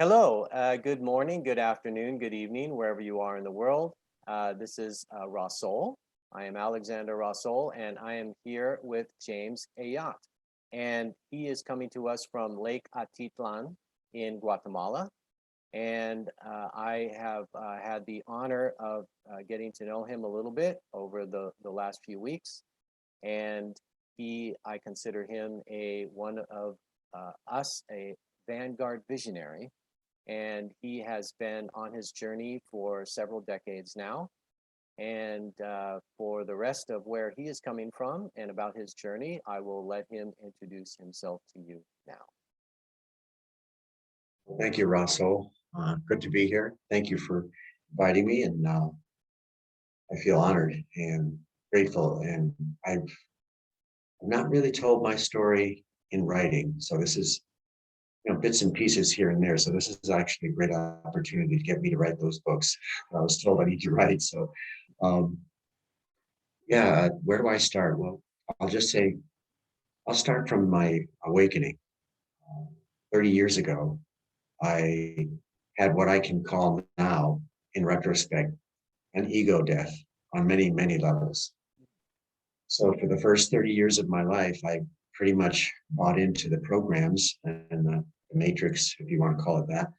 Hello, good morning, good afternoon, good evening, wherever you are in the world. This is Rasul. I am Alexander Rasul, and I am here with James Ayotte. And he is coming to us from Lake Atitlan in Guatemala. And I have had the honor of getting to know him a little bit over the last few weeks. And I consider him one of us, a Vanguard Visionary. And he has been on his journey for several decades now. And for the rest of where he is coming from and about his journey, I will let him introduce himself to you now. Well, thank you, Russell. Good to be here. Thank you for inviting me, and I feel honored and grateful. And I've not really told my story in writing, so this is bits and pieces here and there. So this is actually a great opportunity to get me to write those books. I was told I need to write. So yeah, where do I start? Well, I'll just say I'll start from my awakening. 30 years ago, I had what I can call now, in retrospect, an ego death on many, many levels. So for the first 30 years of my life, I pretty much bought into the programs and the matrix, if you want to call it that,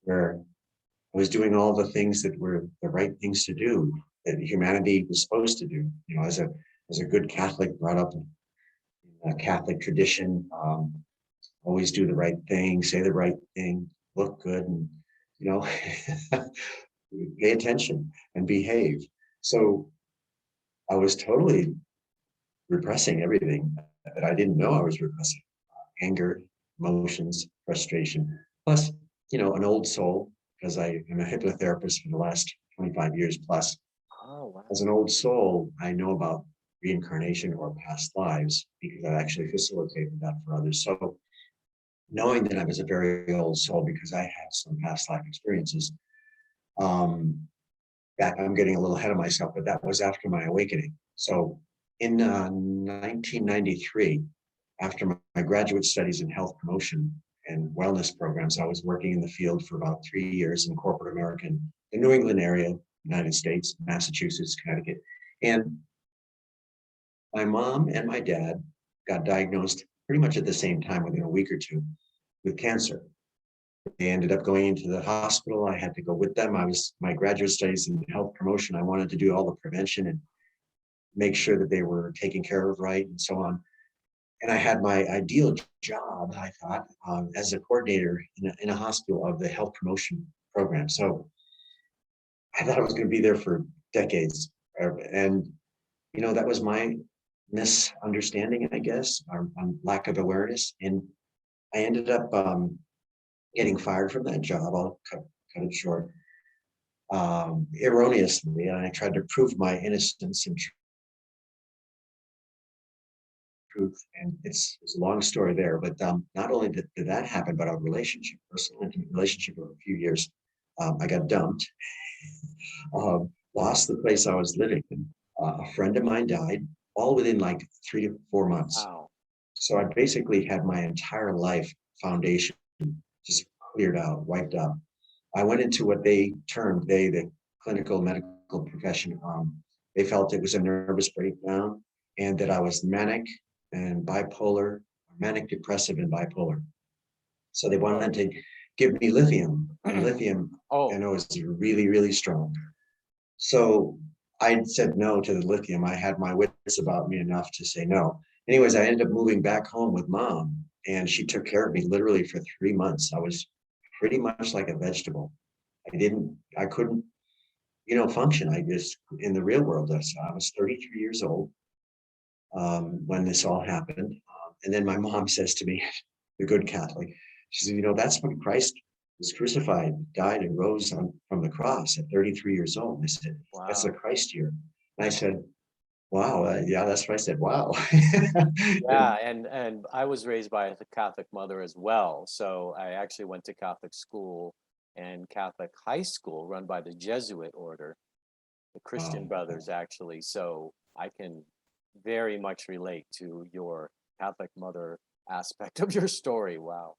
where I was doing all the things that were the right things to do, that humanity was supposed to do. As a good Catholic, brought up in a Catholic tradition, always do the right thing, say the right thing, look good, and pay attention and behave. So I was totally repressing everything that I didn't know I was repressing. Anger, emotions, frustration, plus, an old soul, because I am a hypnotherapist for the last 25 years plus. Oh, wow. As an old soul, I know about reincarnation or past lives because I actually facilitated that for others. So knowing that I was a very old soul because I had some past life experiences, that I'm getting a little ahead of myself, but that was after my awakening. So in 1993, after my graduate studies in health promotion and wellness programs, I was working in the field for about 3 years in corporate America, in the New England area, United States, Massachusetts, Connecticut. And my mom and my dad got diagnosed pretty much at the same time, within a week or two, with cancer. They ended up going into the hospital. I had to go with them. My graduate studies in health promotion. I wanted to do all the prevention and make sure that they were taken care of right and so on. And I had my ideal job, I thought, as a coordinator in a hospital of the health promotion program. So I thought I was going to be there for decades. And, that was my misunderstanding, I guess, or lack of awareness. And I ended up getting fired from that job. I'll cut it short, erroneously. And I tried to prove my innocence and truth. And it's a long story there. But not only did that happen, but our relationship, personal intimate relationship, for a few years, I got dumped, lost the place I was living in. A friend of mine died, all within like 3 to 4 months. Wow. So I basically had my entire life foundation just cleared out, wiped out. I went into what the clinical medical profession, they felt it was a nervous breakdown and that I was manic and bipolar, manic depressive and bipolar. So they wanted to give me lithium, and lithium, Oh, is really, really strong. So I said no to the lithium. I had my wits about me enough to say no. Anyways, I ended up moving back home with mom, and she took care of me literally for 3 months. I was pretty much like a vegetable. I couldn't, function. I just, in the real world, I was 33 years old when this all happened. And then my mom says to me, the good Catholic, she said, that's when Christ was crucified, died, and rose from the cross at 33 years old. And I said, wow. That's the Christ year. And I said, wow, yeah, that's what I said. Wow. Yeah, and I was raised by a Catholic mother as well. So I actually went to Catholic school and Catholic high school run by the Jesuit order, the Christian brothers, actually. So I can very much relate to your Catholic mother aspect of your story. Wow.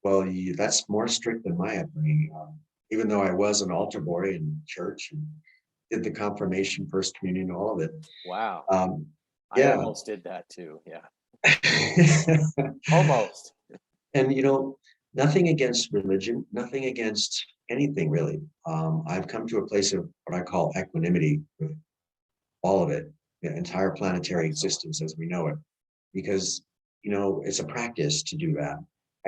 Well, that's more strict than my upbringing. Even though I was an altar boy in church and did the confirmation, first communion, all of it. Wow. Um, I yeah. almost did that too. Yeah. Almost. And, nothing against religion, nothing against anything really. I've come to a place of what I call equanimity with all of it, the entire planetary Excellent. existence as we know it, because, it's a practice to do that.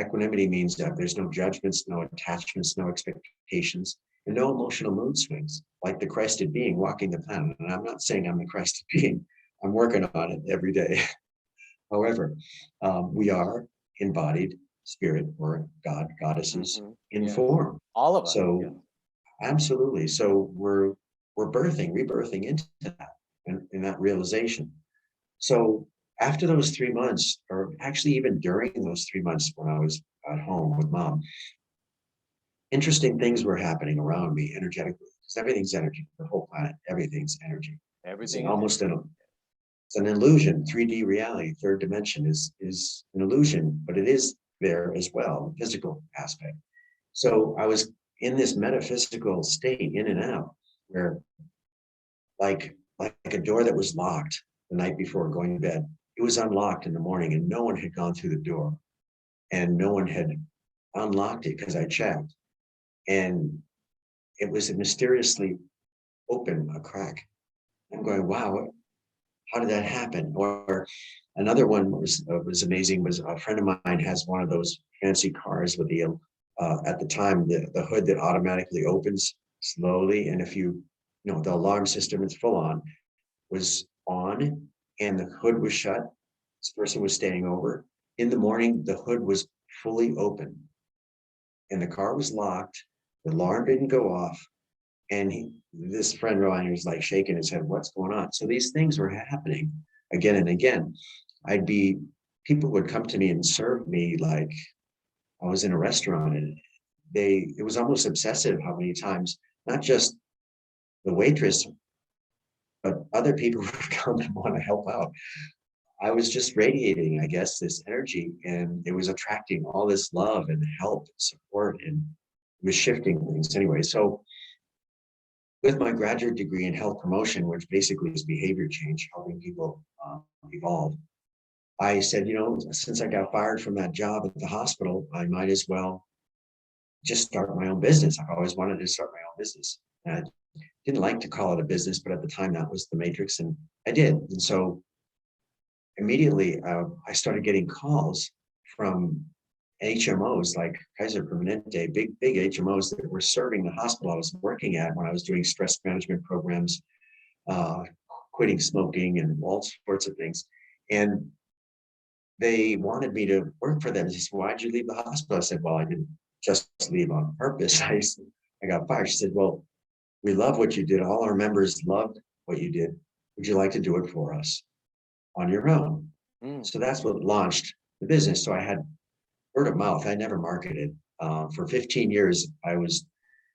Equanimity means that there's no judgments, no attachments, no expectations, and no emotional mood swings, like the Christed being walking the planet. And I'm not saying I'm the Christed being, I'm working on it every day. However, we are embodied spirit or God, goddesses in Yeah. form. All of us. Yeah. So absolutely. So we're rebirthing into that and in that realization. So after those 3 months, or actually even during those 3 months when I was at home with mom, interesting things were happening around me energetically. Because everything's energy, the whole planet, everything's energy. It's Everything is almost energy. it's an illusion. 3D reality, third dimension is an illusion, but it is there as well, the physical aspect. So I was in this metaphysical state, in and out, where like a door that was locked the night before going to bed, it was unlocked in the morning, and no one had gone through the door, and no one had unlocked it because I checked, and it was mysteriously open, a crack. I'm going, wow, how did that happen? Or another one was amazing. Was a friend of mine has one of those fancy cars with the at the time the hood that automatically opens slowly, and if the alarm system is full on was on, and the hood was shut. This person was staying over. In the morning, the hood was fully open, and the car was locked. The alarm didn't go off, and this friend of mine was like shaking his head, what's going on? So these things were happening again and again. People would come to me and serve me like I was in a restaurant, and it was almost obsessive how many times, not just the waitress, but other people would come and want to help out. I was just radiating, I guess, this energy, and it was attracting all this love and help and support, and it was shifting things anyway. So with my graduate degree in health promotion, which basically is behavior change, helping people evolve, I said, since I got fired from that job at the hospital, I might as well just start my own business. I've always wanted to start my own business. And I didn't like to call it a business, but at the time that was the matrix, and I did. And so immediately I started getting calls from HMOs like Kaiser Permanente, big HMOs that were serving the hospital I was working at when I was doing stress management programs, uh, quitting smoking, and all sorts of things. And they wanted me to work for them. They said, why'd you leave the hospital? I said, well, I didn't just leave on purpose. I got fired. She said, well, we love what you did. All our members loved what you did. Would you like to do it for us on your own? Mm. So that's what launched the business. So I had word of mouth. I never marketed. For 15 years, I was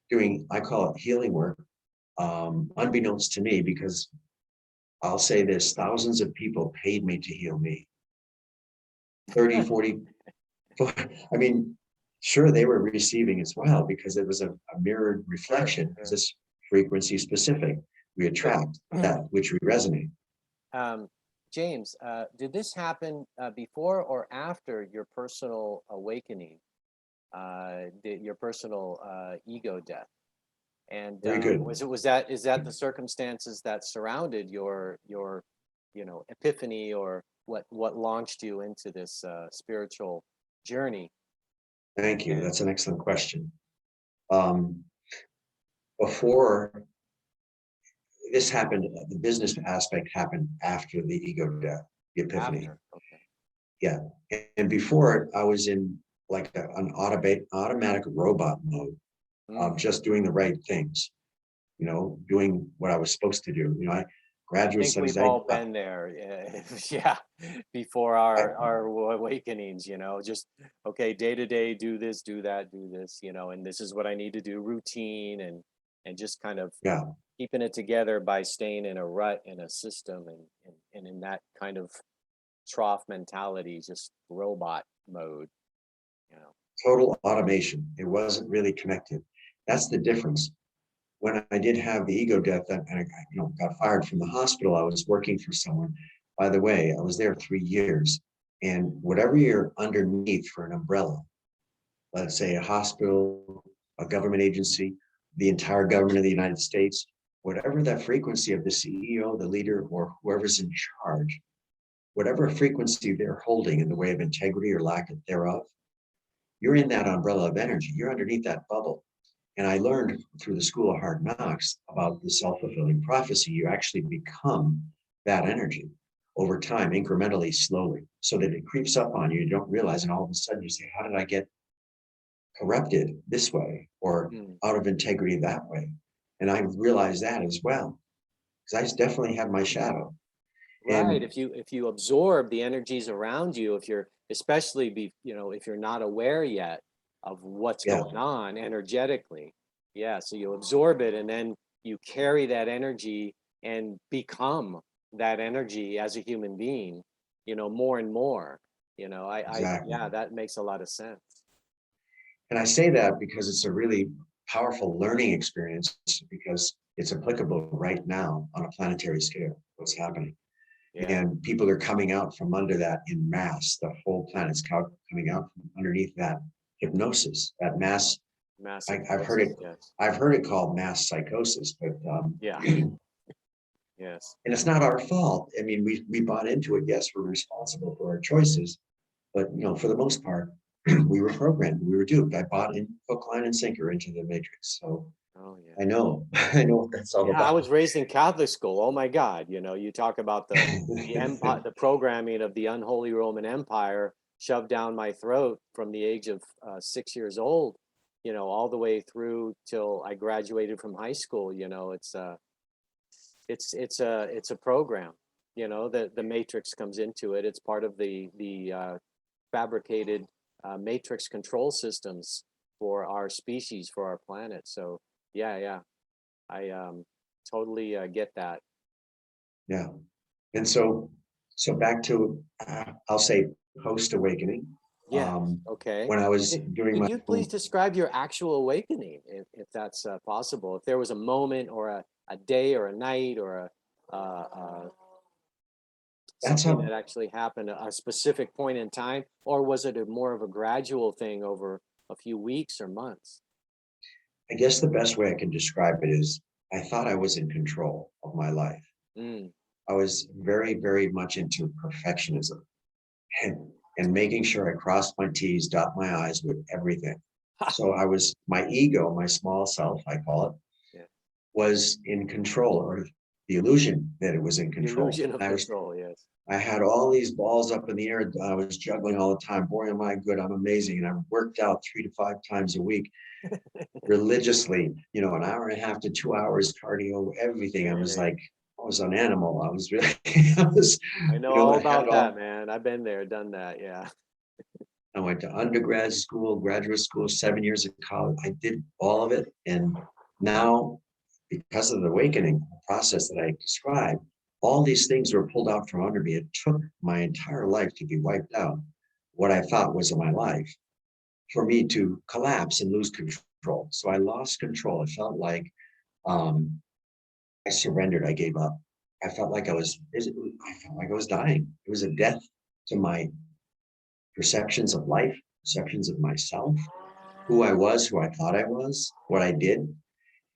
doing, I call it healing work, unbeknownst to me, because I'll say this, thousands of people paid me to heal me. 30, 40, I mean, sure, they were receiving as well, because it was a mirrored reflection. Sure. This frequency specific. We attract that which we resonate. James, did this happen before or after your personal awakening, your personal ego death? And Very good. is that the circumstances that surrounded your epiphany, or what launched you into this spiritual journey? Thank you. That's an excellent question. Um, Before this happened, the business aspect happened after the ego death, the epiphany. After, okay. Yeah. And before it, I was in like an automatic robot mode of just doing the right things, doing what I was supposed to do. I Graduate think studies, we've all been there, yeah, before our awakenings, just okay, day to day, do this, do that, do this, and this is what I need to do, routine, and just kind of yeah, keeping it together by staying in a rut, in a system, and in that kind of trough mentality, just robot mode. You know. Total automation. It wasn't really connected. That's the difference. When I did have the ego death and I got fired from the hospital, I was working for someone. By the way, I was there 3 years. And whatever you're underneath for an umbrella, let's say a hospital, a government agency, the entire government of the United States, whatever that frequency of the CEO, the leader, or whoever's in charge, whatever frequency they're holding in the way of integrity or lack thereof, you're in that umbrella of energy. You're underneath that bubble. And I learned through the School of Hard Knocks about the self-fulfilling prophecy. You actually become that energy over time, incrementally, slowly, so that it creeps up on you. You don't realize, and all of a sudden you say, how did I get corrupted this way or out of integrity that way? And I realized that as well, because I definitely had my shadow. Right. And If you absorb the energies around you, if you're especially if you're not aware yet of what's yeah, going on energetically, yeah. So you absorb it and then you carry that energy and become that energy as a human being, more and more. exactly. Yeah, that makes a lot of sense. And I say that because it's a really powerful learning experience because it's applicable right now on a planetary scale, what's happening. Yeah. And people are coming out from under that in mass. The whole planet's coming out from underneath that hypnosis, that mass. Massive I've heard it. yes. I've heard it called mass psychosis, but Yeah. and Yes. it's not our fault. I mean, we bought into it. Yes, we're responsible for our choices, but for the most part, we were programmed. We were duped. I bought in hook, line, and sinker into the matrix. So Oh yeah. I know, I know what that's all Yeah, I about. was raised in Catholic school. Oh my God, you talk about the empire, the programming of the unholy Roman Empire shoved down my throat from the age of 6 years old, all the way through till I graduated from high school. It's a program. The matrix comes into it. It's part of the fabricated matrix control systems for our species, for our planet. So yeah, yeah. I totally get that. Yeah. And so back to, I'll say post awakening. Yeah. Okay. When I was Could, doing could my you please own, describe your actual awakening, if that's possible? If there was a moment or a day or a night or that's something that how, actually happened, a specific point in time, or was it more of a gradual thing over a few weeks or months? I guess the best way I can describe it is I thought I was in control of my life. Mm, I was very, very much into perfectionism and making sure I crossed my T's, dot my I's with everything. So my ego, my small self, I call it, yeah. was in control, or the illusion that it was in The control. illusion of control. Yes. I had all these balls up in the air. I was juggling all the time. Boy, am I good. I'm amazing. And I worked out 3 to 5 times a week religiously, an hour and a half to 2 hours cardio, everything. Really. I was an animal. I was really, I was, I know all I had about that, all, man. I've been there, done that. Yeah. I went to undergrad school, graduate school, 7 years of college. I did all of it. And now, because of the awakening process that I described, all these things were pulled out from under me. It took my entire life to be wiped out, what I thought was my life, for me to collapse and lose control. So I lost control. It felt like I surrendered. I gave up. I felt like I felt like I was dying. It was a death to my perceptions of life, perceptions of myself, who I was, who I thought I was, what I did,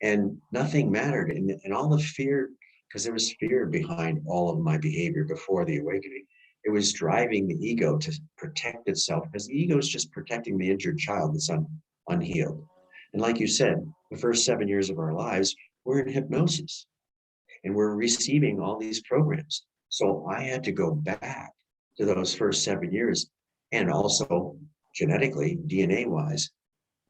and nothing mattered. And all the fear, because there was fear behind all of my behavior before the awakening. It was driving the ego to protect itself, because the ego is just protecting the injured child that's unhealed. And like you said, the first 7 years of our lives, we're in hypnosis and we're receiving all these programs. So I had to go back to those first 7 years, and also genetically, DNA wise,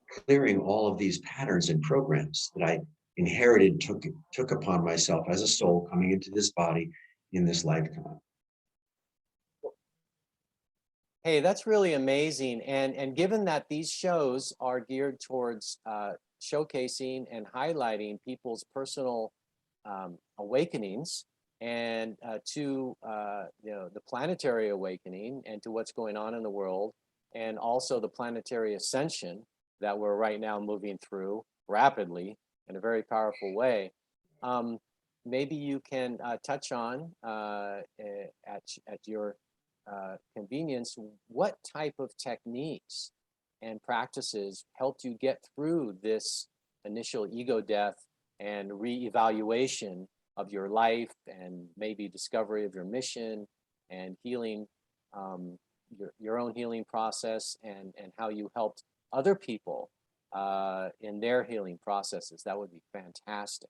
clearing all of these patterns and programs that I inherited, took upon myself as a soul coming into this body in this lifetime. Hey, that's really amazing. And given that these shows are geared towards showcasing and highlighting people's personal awakenings and to the planetary awakening and to what's going on in the world and also the planetary ascension that we're right now moving through rapidly in a very powerful way. Maybe you can touch on at your convenience, what type of techniques and practices helped you get through this initial ego death and reevaluation of your life, and maybe discovery of your mission and healing, your own healing process, and how you helped other people in their healing processes. That would be fantastic.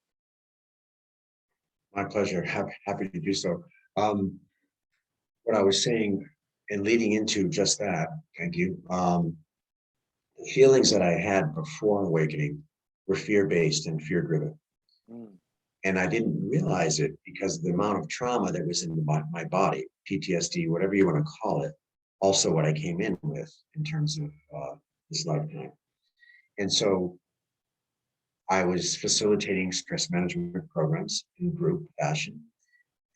My pleasure. Happy to do so. What I was saying and leading into just that, thank you. The feelings that I had before awakening were fear-based and fear-driven. Mm. And I didn't realize it because of the amount of trauma that was in my body, PTSD, whatever you want to call it, also what I came in with in terms of this lifetime. And so I was facilitating stress management programs in group fashion.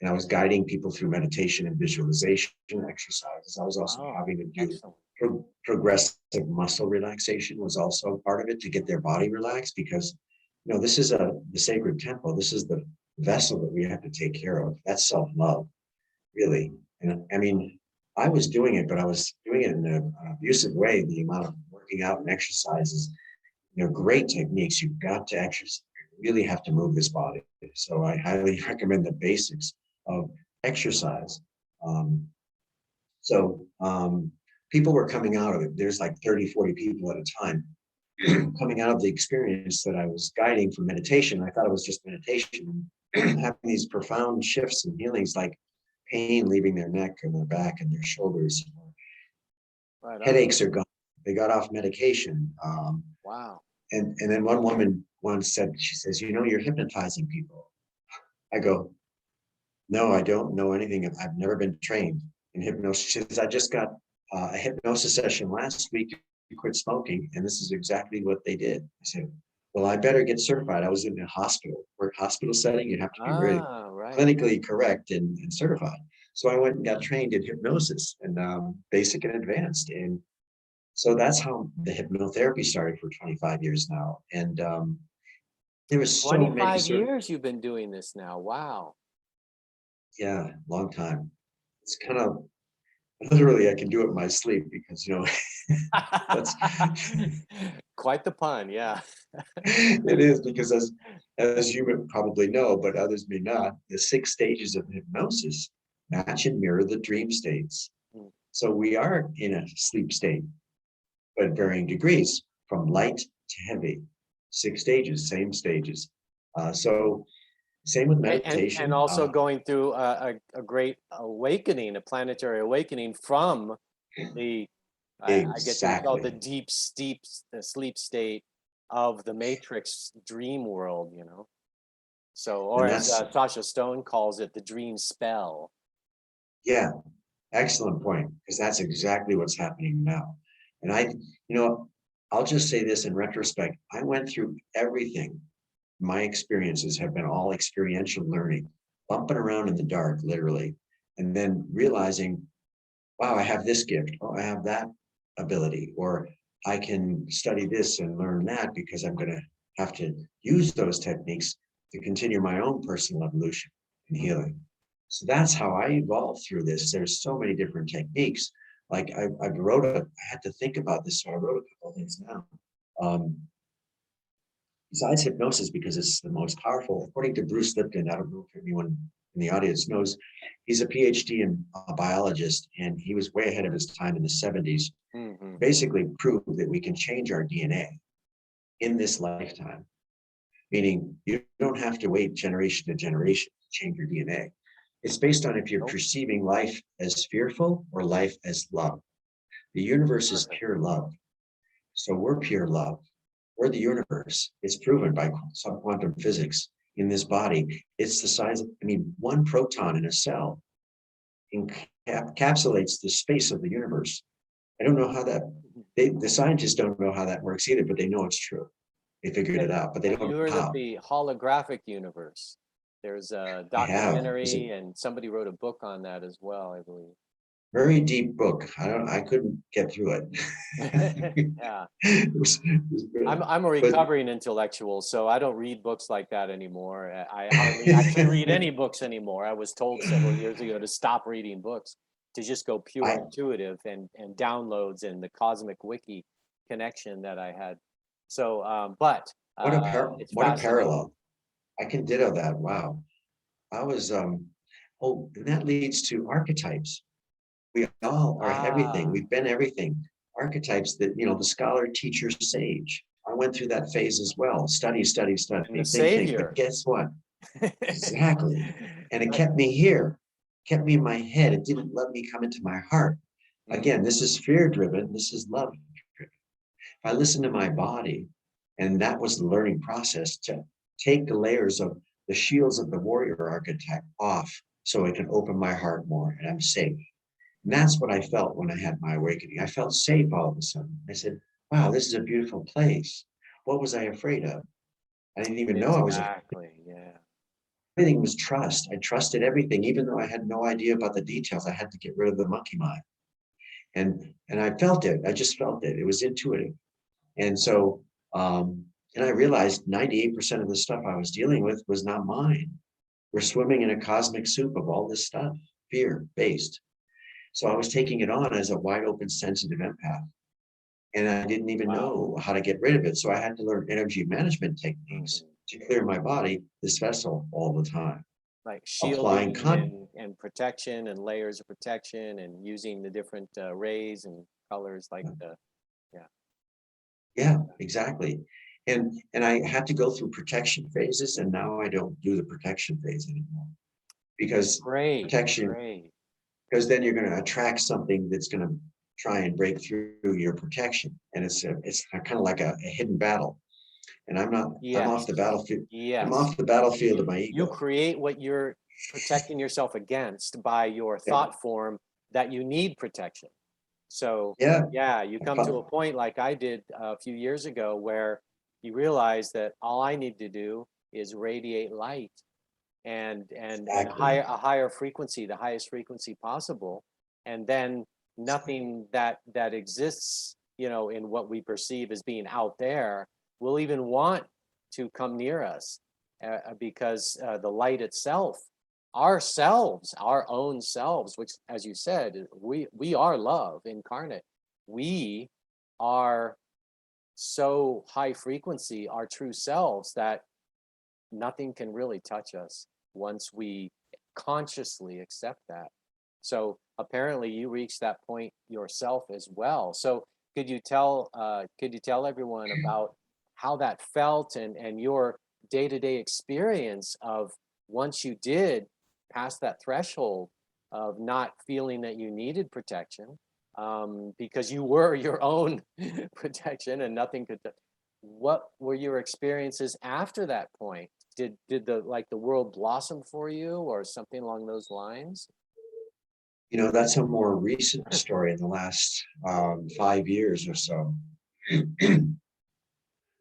And I was guiding people through meditation and visualization exercises. I was also having to do progressive muscle relaxation was also part of it to get their body relaxed, because this is the sacred temple. This is the vessel that we have to take care of. That's self-love, really. And I mean, I was doing it, but I was doing it in an abusive way. The amount of working out and exercises, great techniques. You've got to exercise. You really have to move this body. So I highly recommend the basics of exercise. People were coming out of it. There's like 30, 40 people at a time coming out of the experience that I was guiding for meditation. I thought it was just meditation, having these profound shifts and healings, like pain leaving their neck and their back and their shoulders. Right, headaches are gone. They got off medication. Wow. And then one woman once said, she says, you're hypnotizing people. I go, no, I don't know anything. I've never been trained in hypnosis. She says, I just got a hypnosis session last week to quit smoking, and this is exactly what they did. I said, well, I better get certified. I was in a hospital. We're a hospital setting. You have to be very clinically correct and certified. So I went and got trained in hypnosis, and basic and advanced. And so that's how the hypnotherapy started for 25 years now. And there was so 25 years you've been doing this now. Wow. Yeah, long time. It's kind of literally I can do it in my sleep because that's quite the pun. Yeah. It is, because as you would probably know, but others may not, the 6 stages of hypnosis match and mirror the dream states. So we are in a sleep state, but varying degrees, from light to heavy. 6 stages, same stages. So same with meditation. And also going through a great awakening, a planetary awakening from the, I guess you would call it the deep, steep sleep state of the Matrix dream world, So, or as Sasha Stone calls it, the dream spell. Yeah, excellent point, because that's exactly what's happening now. And I'll just say this in retrospect, I went through everything. My experiences have been all experiential learning, bumping around in the dark, literally, and then realizing, wow, I have this gift. Oh, I have that ability, or I can study this and learn that, because I'm going to have to use those techniques to continue my own personal evolution and healing. So that's how I evolved through this. There's so many different techniques. Like I had to think about this, so I wrote a couple of things down. Besides hypnosis, because it's the most powerful, according to Bruce Lipton, I don't know if anyone in the audience knows, he's a PhD in a biologist, and he was way ahead of his time in the 70s. Basically proved that we can change our DNA in this lifetime, meaning you don't have to wait generation to generation to change your DNA. It's based on if you're perceiving life as fearful or life as love. The universe is pure love. So we're pure love. We're the universe. It's proven by some quantum physics in this body. It's the size of, one proton in a cell encapsulates the space of the universe. I don't know how the scientists don't know how that works either, but they know it's true. They figured it out, but they don't know how. You heard of the holographic universe. There's a documentary, and somebody wrote a book on that as well, I believe. very deep book. I couldn't get through it. Yeah. It was good. I'm a But recovering intellectual, so I don't read books like that anymore. I hardly actually read any books anymore. I was told several years ago to stop reading books, to just go pure I intuitive and downloads and the cosmic wiki connection that I had. So, but it's what a fascinating. parallel. I can ditto that. Wow. I was oh, and that leads to archetypes. We all are everything. Ah, We've been everything. Archetypes that, the scholar, teacher, sage. I went through that phase as well. Study, study, and the study, think. But savior. guess what? Exactly. And it kept me here, kept me in my head. It didn't let me come into my heart. Again, this is fear driven. This is love driven. If I listen to my body, and that was the learning process to take the layers of the shields of the warrior archetype off so I can open my heart more and I'm safe. And that's what I felt when I had my awakening. I felt safe all of a sudden. I said, wow, this is a beautiful place. What was I afraid of? I didn't even know I was afraid. Exactly. Yeah. Everything was trust. I trusted everything, even though I had no idea about the details. I had to get rid of the monkey mind. And I felt it. I just felt it. It was intuitive. And so, and I realized 98% of the stuff I was dealing with was not mine. We're swimming in a cosmic soup of all this stuff, fear based. So I was taking it on as a wide open, sensitive empath. And I didn't even Wow. know how to get rid of it. So I had to learn energy management techniques to clear my body, this vessel, all the time. Like Applying shielding con. and protection and layers of protection and using the different rays and colors like the yeah. Yeah, exactly. And I had to go through protection phases, and now I don't do the protection phase anymore because Great, protection, great. because then you're going to attract something that's going to try and break through your protection, and it's kind of like a hidden battle. And I'm not. I'm off the Yes, battlefield. I'm yes. off the battlefield of my You ego. create what you're protecting yourself against by your Yeah, thought form that you need protection. So yeah. yeah, you I come to a felt- point like I did a few years ago where you realize that all I need to do is radiate light and Exactly. a higher frequency, the highest frequency possible, and then nothing that exists, in what we perceive as being out there will even want to come near us, because the light itself, ourselves, our own selves, which, as you said, we are love incarnate. We are so high frequency, our true selves, that nothing can really touch us once we consciously accept that. So apparently you reached that point yourself as well. So could you tell everyone about how that felt and your day-to-day experience of once you did pass that threshold of not feeling that you needed protection, because you were your own protection and nothing could. What were your experiences after that point? Did the world blossom for you or something along those lines? That's a more recent story in the last 5 years or so,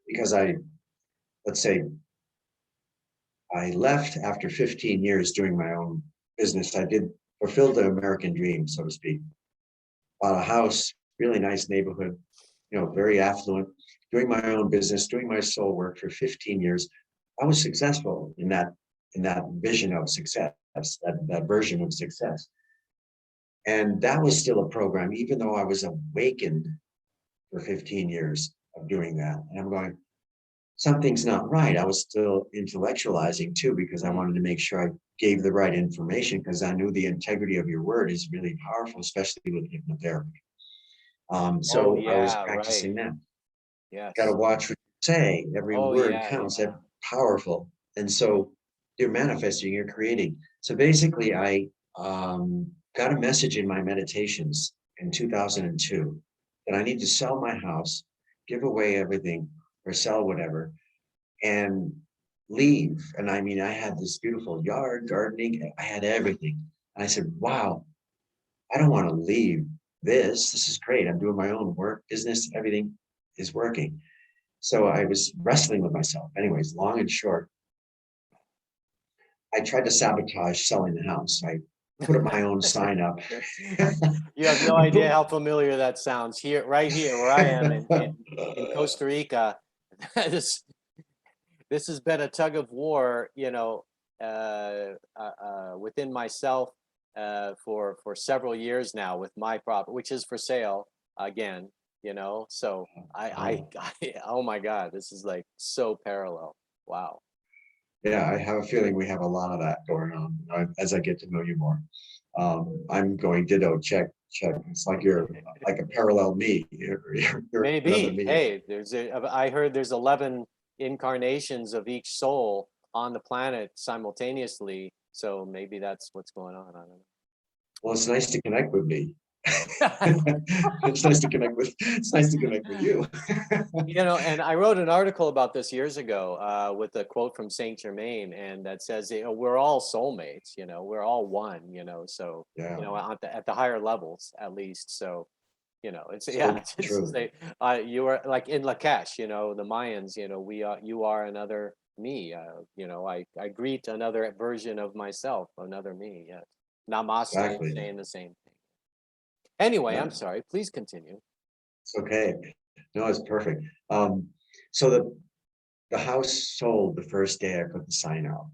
because let's say, I left after 15 years doing my own business. I did fulfill the American dream, so to speak. Bought a house, really nice neighborhood, very affluent, doing my own business, doing my soul work for 15 years. I was successful in that vision of success, that version of success. And that was still a program, even though I was awakened for 15 years of doing that. And I'm going, something's not right. I was still intellectualizing too, because I wanted to make sure I gave the right information, because I knew the integrity of your word is really powerful, especially with hypnotherapy. Oh So I was yeah, right. practicing that. Got to Yes. watch what you say. Every Oh word yeah, counts. yeah. That powerful. And so you're manifesting, you're creating. So basically, I got a message in my meditations in 2002 that I need to sell my house, give away everything, or sell whatever, and leave. And I mean, I had this beautiful yard, gardening, I had everything. And I said, wow, I don't want to leave this. This is great. I'm doing my own work, business, everything is working. So I was wrestling with myself. Anyways, long and short, I tried to sabotage selling the house. I put my own sign up. You have no idea how familiar that sounds here, right here where I am in Costa Rica. this this has been a tug of war, within myself for several years now with my property, which is for sale again. So oh my God, this is like so parallel. Wow. Yeah, I have a feeling we have a lot of that going on as I get to know you more. I'm going ditto, check. It's like you're like a parallel me. You're another Maybe. me. Hey, I heard there's 11 incarnations of each soul on the planet simultaneously. So maybe that's what's going on. I don't Well, it's nice to connect with me. know. It's nice to connect with you. And I wrote an article about this years ago with a quote from Saint Germain, and that says, we're all soulmates. We're all one. So Yeah, at the higher levels at least. So it's so true. you are like in Lakesh, the Mayans, you are another me. I greet another version of myself, another me. Yes. Namaste, Exactly. saying the same thing. Anyway, Yeah, I'm sorry. Please continue. it's okay. No, it's perfect. So the house sold the first day I put the sign out.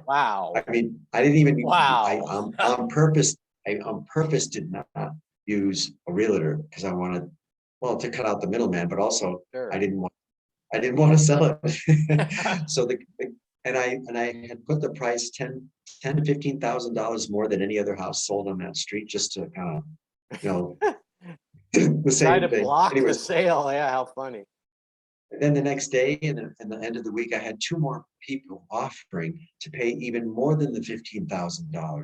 Wow. I mean, I didn't even, I Wow. on purpose, I on purpose did not use a realtor because I wanted, well, to cut out the middleman, but also Sure. I didn't want to sell it. So I had put the price 10 to $15,000 more than any other house sold on that street, just to kind of, you know, the Try same to thing. block the Anyways, sale. Yeah, how funny. then the next day and the end of the week, I had two more people offering to pay even more than the $15,000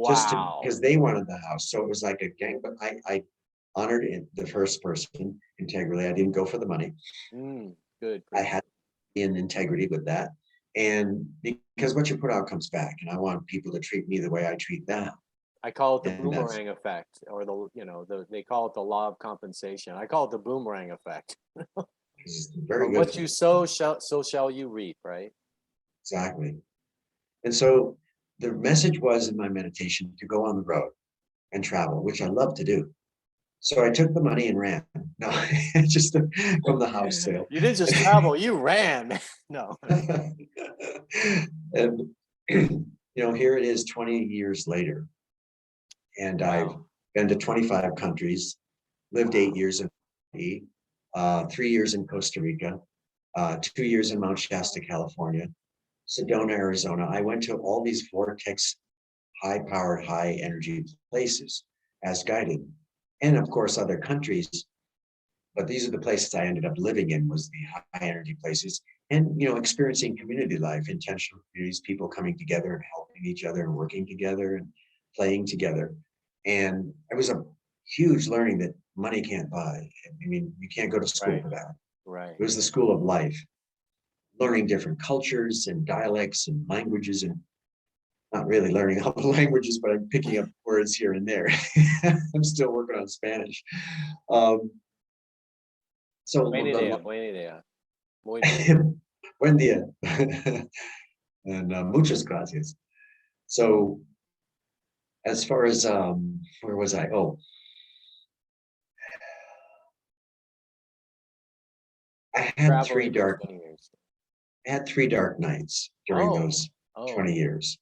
just to, Wow. because they wanted the house. So it was like a gang, but I honored the first person integrally. I didn't go for the money. Good for I you. had in integrity with that. And because what you put out comes back, and I want people to treat me the way I treat them. I call it the And that's boomerang effect, or they call it the law of compensation. I call it the boomerang effect. very good. What you sow, so shall you reap, right? Exactly. And so the message was in my meditation to go on the road and travel, which I love to do. So I took the money and ran. No, just from the house sale. You didn't just travel, you ran. No. And here it is 20 years later. And I've Wow. been to 25 countries, lived 8 years in Hawaii, 3 years in Costa Rica, 2 years in Mount Shasta, California, Sedona, Arizona. I went to all these vortex, high-powered, high-energy places as guided, and of course other countries. But these are the places I ended up living in, was the high-energy places, and experiencing community life, intentional communities, people coming together and helping each other and working together and playing together. And it was a huge learning that money can't buy. I mean, you can't go to school Right. for that. Right. It was the school of life, learning different cultures and dialects and languages, and not really learning all the languages, but I'm picking up words here and there. I'm still working on Spanish. Um, so Buena idea. Buena idea. Muy bien. buen día. And muchas gracias. So as far as where was I? Oh, I had Traveling for 20 years. three dark nights during Oh. those Oh. 20 years.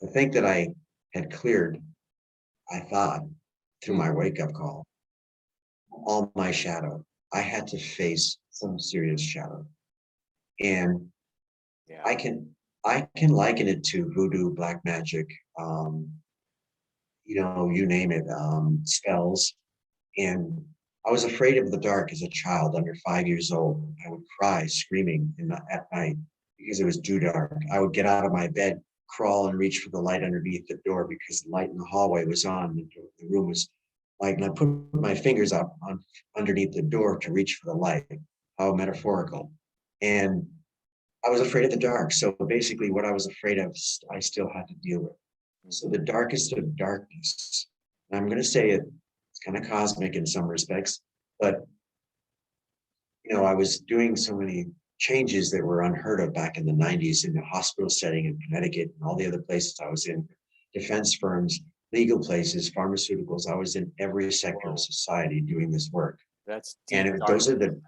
I think that I had cleared, I thought, through my wake-up call, all my shadow. I had to face some serious shadow. And Yeah. I can liken it to voodoo, black magic, you name it, spells. And I was afraid of the dark as a child, under 5 years old. I would cry, screaming at night because it was too dark. I would get out of my bed, crawl and reach for the light underneath the door because the light in the hallway was on. The room was light, and I put my fingers up underneath the door to reach for the light. How metaphorical. And I was afraid of the dark. So basically, what I was afraid of, I still had to deal with. So the darkest of darkness. And I'm going to say it, it's kind of cosmic in some respects, but I was doing so many changes that were unheard of back in the 90s in the hospital setting in Connecticut and all the other places I was in. defense firms, legal places, pharmaceuticals. I was in every sector of Whoa, society doing this work. that's And deep those are darkness. the,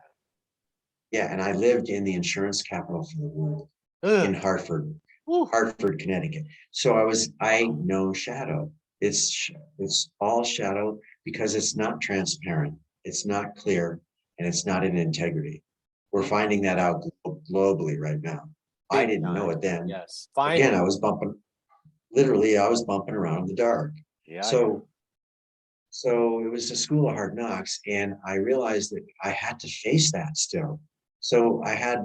yeah, and I lived in the insurance capital for the world, in Ugh. Whew. Hartford, Connecticut. So I know shadow. It's all shadow because it's not transparent, it's not clear, and it's not in integrity. We're Mm, finding that out globally right now. I big didn't know time. it then. Yes, Again, finally. literally, I was bumping around in the dark. Yeah, yeah. So, so it was a school of hard knocks, and I realized that I had to face that still. So I had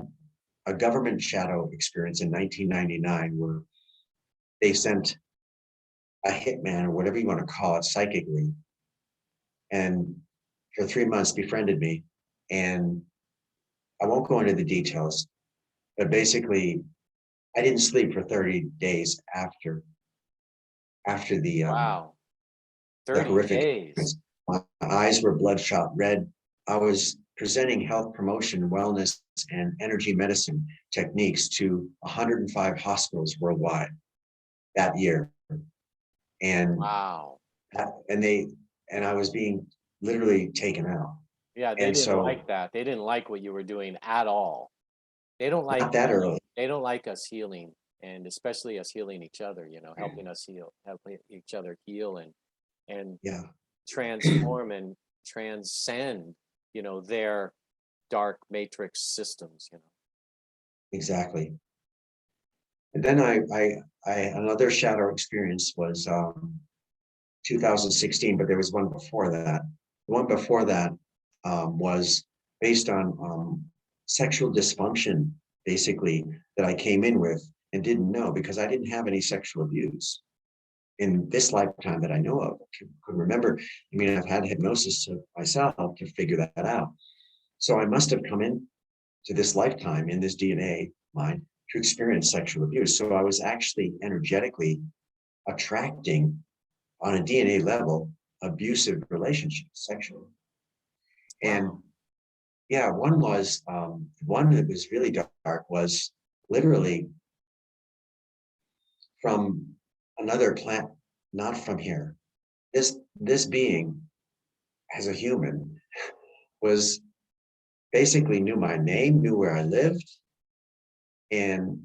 a government shadow experience in 1999 where they sent a hitman or whatever you want to call it psychically, and for 3 months befriended me. And I won't go into the details, but basically I didn't sleep for 30 days after Wow. the 30 horrific days. experience. My eyes were bloodshot red. I was presenting health promotion, wellness, and energy medicine techniques to 105 hospitals worldwide that year. And Wow. and they and I was being literally taken out. Yeah, they And didn't so like that. They didn't like what you were doing at all. They don't like not that early. they don't like us healing, and especially us healing each other, helping us heal, helping each other heal and Yeah, transform and transcend, their dark matrix systems. exactly. And then another shadow experience was 2016, but there was one before that. The one before that was based on sexual dysfunction, basically, that I came in with and didn't know because I didn't have any sexual abuse in this lifetime that I know of. Could remember. I mean, I've had hypnosis to myself to figure that out. So I must have come in to this lifetime in this DNA line to experience sexual abuse. So I was actually energetically attracting on a DNA level abusive relationships sexually. Wow. And yeah, one that was really dark was literally from another planet, not from here. This being as a human was basically knew my name, knew where I lived, and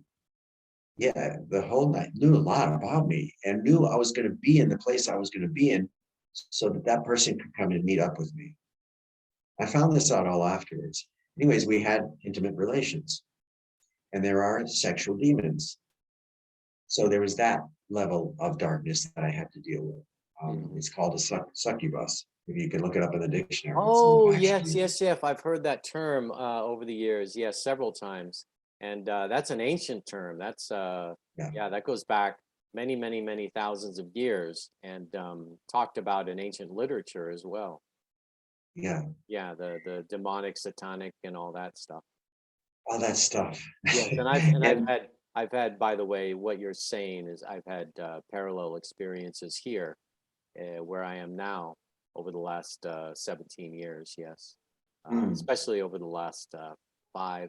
yeah, the whole night knew a lot about me and knew I was going to be in the place I was going to be in so that that person could come and meet up with me. I found this out all afterwards. Anyways, we had intimate relations and there are sexual demons. So there was that level of darkness that I had to deal with. Mhm. It's called a succubus. If you can look it up in the dictionary, it's in the Oh, back yes, screen. yes, yes. I've heard that term over the years. Yes, several times. And that's an ancient term. That's Yeah, yeah, that goes back many, many, many thousands of years and talked about in ancient literature as well. yeah, Yeah, the demonic, satanic, and all that stuff. all that stuff. Yes, and I've And had, by the way, what you're saying is I've had parallel experiences here where I am now over the last 17 years. Yes, mm, especially over the last 5,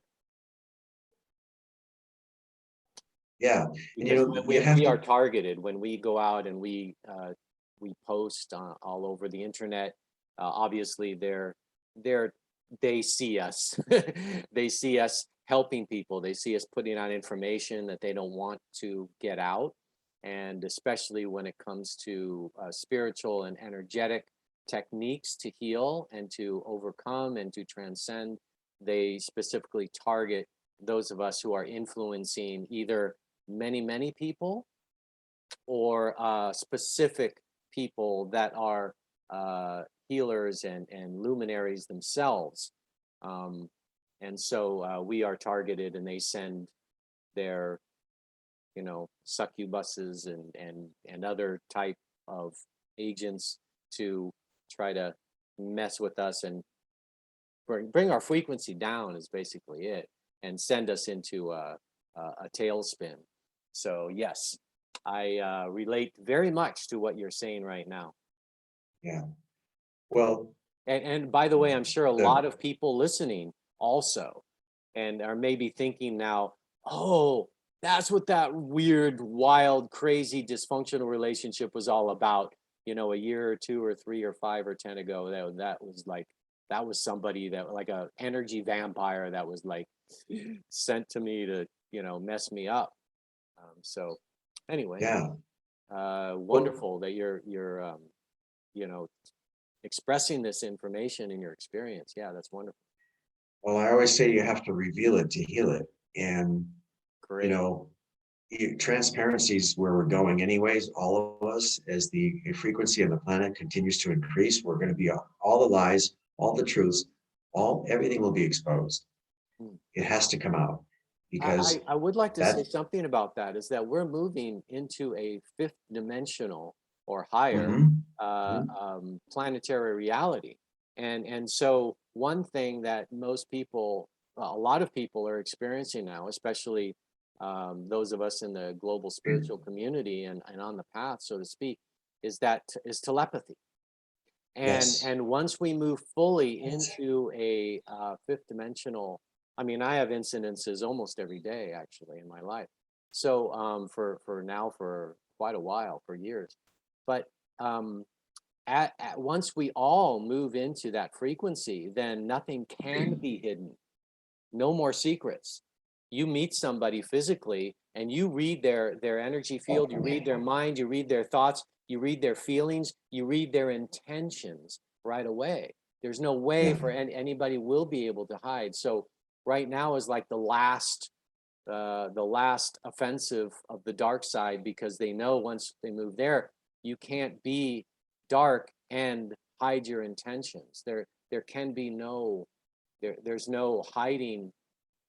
yeah, and because when you have we to, are targeted, when we go out and we post all over the internet, obviously they're they see us, they see us helping people, they see us putting out information that they don't want to get out, and especially when it comes to spiritual and energetic techniques to heal and to overcome and to transcend, they specifically target those of us who are influencing either many people or specific people that are healers and luminaries themselves. Um, and so we are targeted and they send their, succubuses and other type of agents to try to mess with us and bring our frequency down is basically it, and send us into a tailspin. So yes, I relate very much to what you're saying right now. yeah. Well, And by the way, I'm sure a the lot of people listening also, and are maybe thinking now, oh, That's what that weird, wild, crazy, dysfunctional relationship was all about. You know, a year or two or three or five or 10 ago, that was like, that was somebody that like a energy vampire that was like sent to me to, you know, mess me up. So anyway, Yeah. Well, wonderful that you're you know, expressing this information in your experience. Yeah, that's wonderful. I always say you have to reveal it to heal it. And, you Great. know, transparency is where we're going anyways, all of us, as the frequency of the planet continues to increase, we're going to be all the lies, all the truths, everything will be exposed. Hmm. It has to come out I, because I would like to say that, something about that is that we're moving into a fifth dimensional or higher mhm, mhm, planetary reality. And so one thing that most people, a lot of people are experiencing now, especially those of us in the global spiritual community and on the path, so to speak, is telepathy. yes, And once we move fully yes, into a fifth dimensional, I mean, I have incidences almost every day actually in my life. So for now for quite a while, for years. But um, at once we all move into that frequency, then nothing can be hidden. No more secrets. You meet somebody physically and you read their energy field, you read their mind, you read their thoughts, you read their feelings, you read their intentions right away. There's no way yeah, for anybody will be able to hide. So right now is like the last offensive of the dark side, because they know once they move there, you can't be dark and hide your intentions. There can be no there's no hiding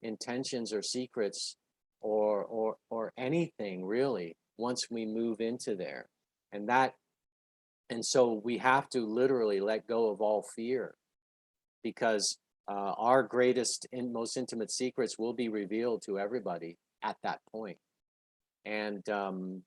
intentions or secrets or anything really once we move into there. And that and so we have to literally let go of all fear, because our greatest and most intimate secrets will be revealed to everybody at that point. And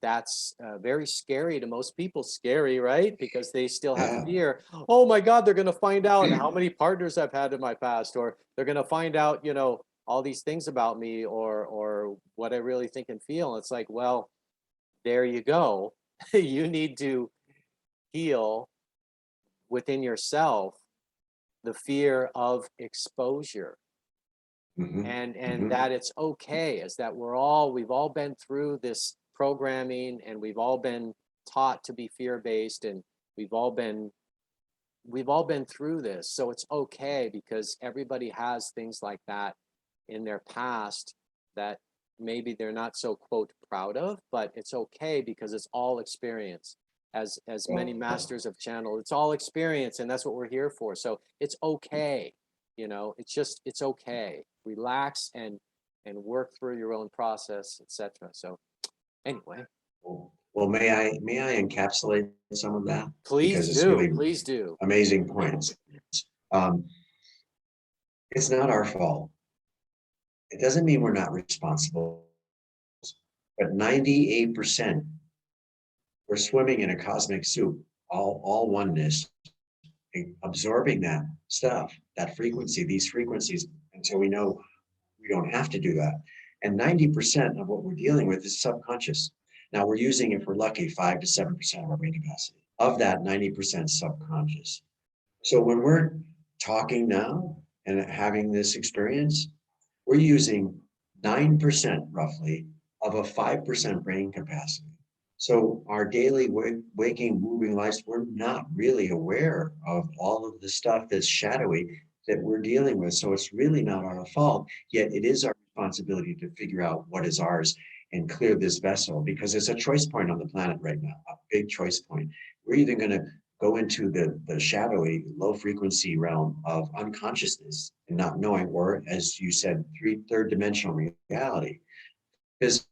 that's very scary to most people. Scary, right? Because they still have yeah, fear. Oh my God, they're going to find out how many partners I've had in my past, or they're going to find out, you know, all these things about me, or what I really think and feel. It's like, well, there you go. You need to heal within yourself the fear of exposure, mhm, and mhm, that it's okay, is that we've all been through this programming, and we've all been taught to be fear based, and we've all been we've all been through this. So it's okay, because everybody has things like that in their past that maybe they're not so quote proud of, but it's okay because it's all experience. As many masters have channeled, it's all experience, and that's what we're here for. So it's okay, you know, it's okay. Relax and work through your own process, etc. So anyway, well, may I encapsulate some of that because please it's do, really please do. amazing points. Um, it's not our fault. It doesn't mean we're not responsible, but 98% we're swimming in a cosmic soup, all oneness, absorbing that stuff, that frequency, these frequencies, until we know we don't have to do that. And 90% of what we're dealing with is subconscious. Now we're using, if we're lucky, 5 to 7% of our brain capacity. Of that, 90% subconscious. So when we're talking now and having this experience, we're using 9% roughly of a 5% brain capacity. So our daily waking, moving lives, we're not really aware of all of the stuff that's shadowy that we're dealing with. So it's really not our fault, yet it is our responsibility to figure out what is ours and clear this vessel, because it's a choice point on the planet right now, a big choice point. We're either going to go into the shadowy, low frequency realm of unconsciousness and not knowing, or as you said, third dimensional reality, physical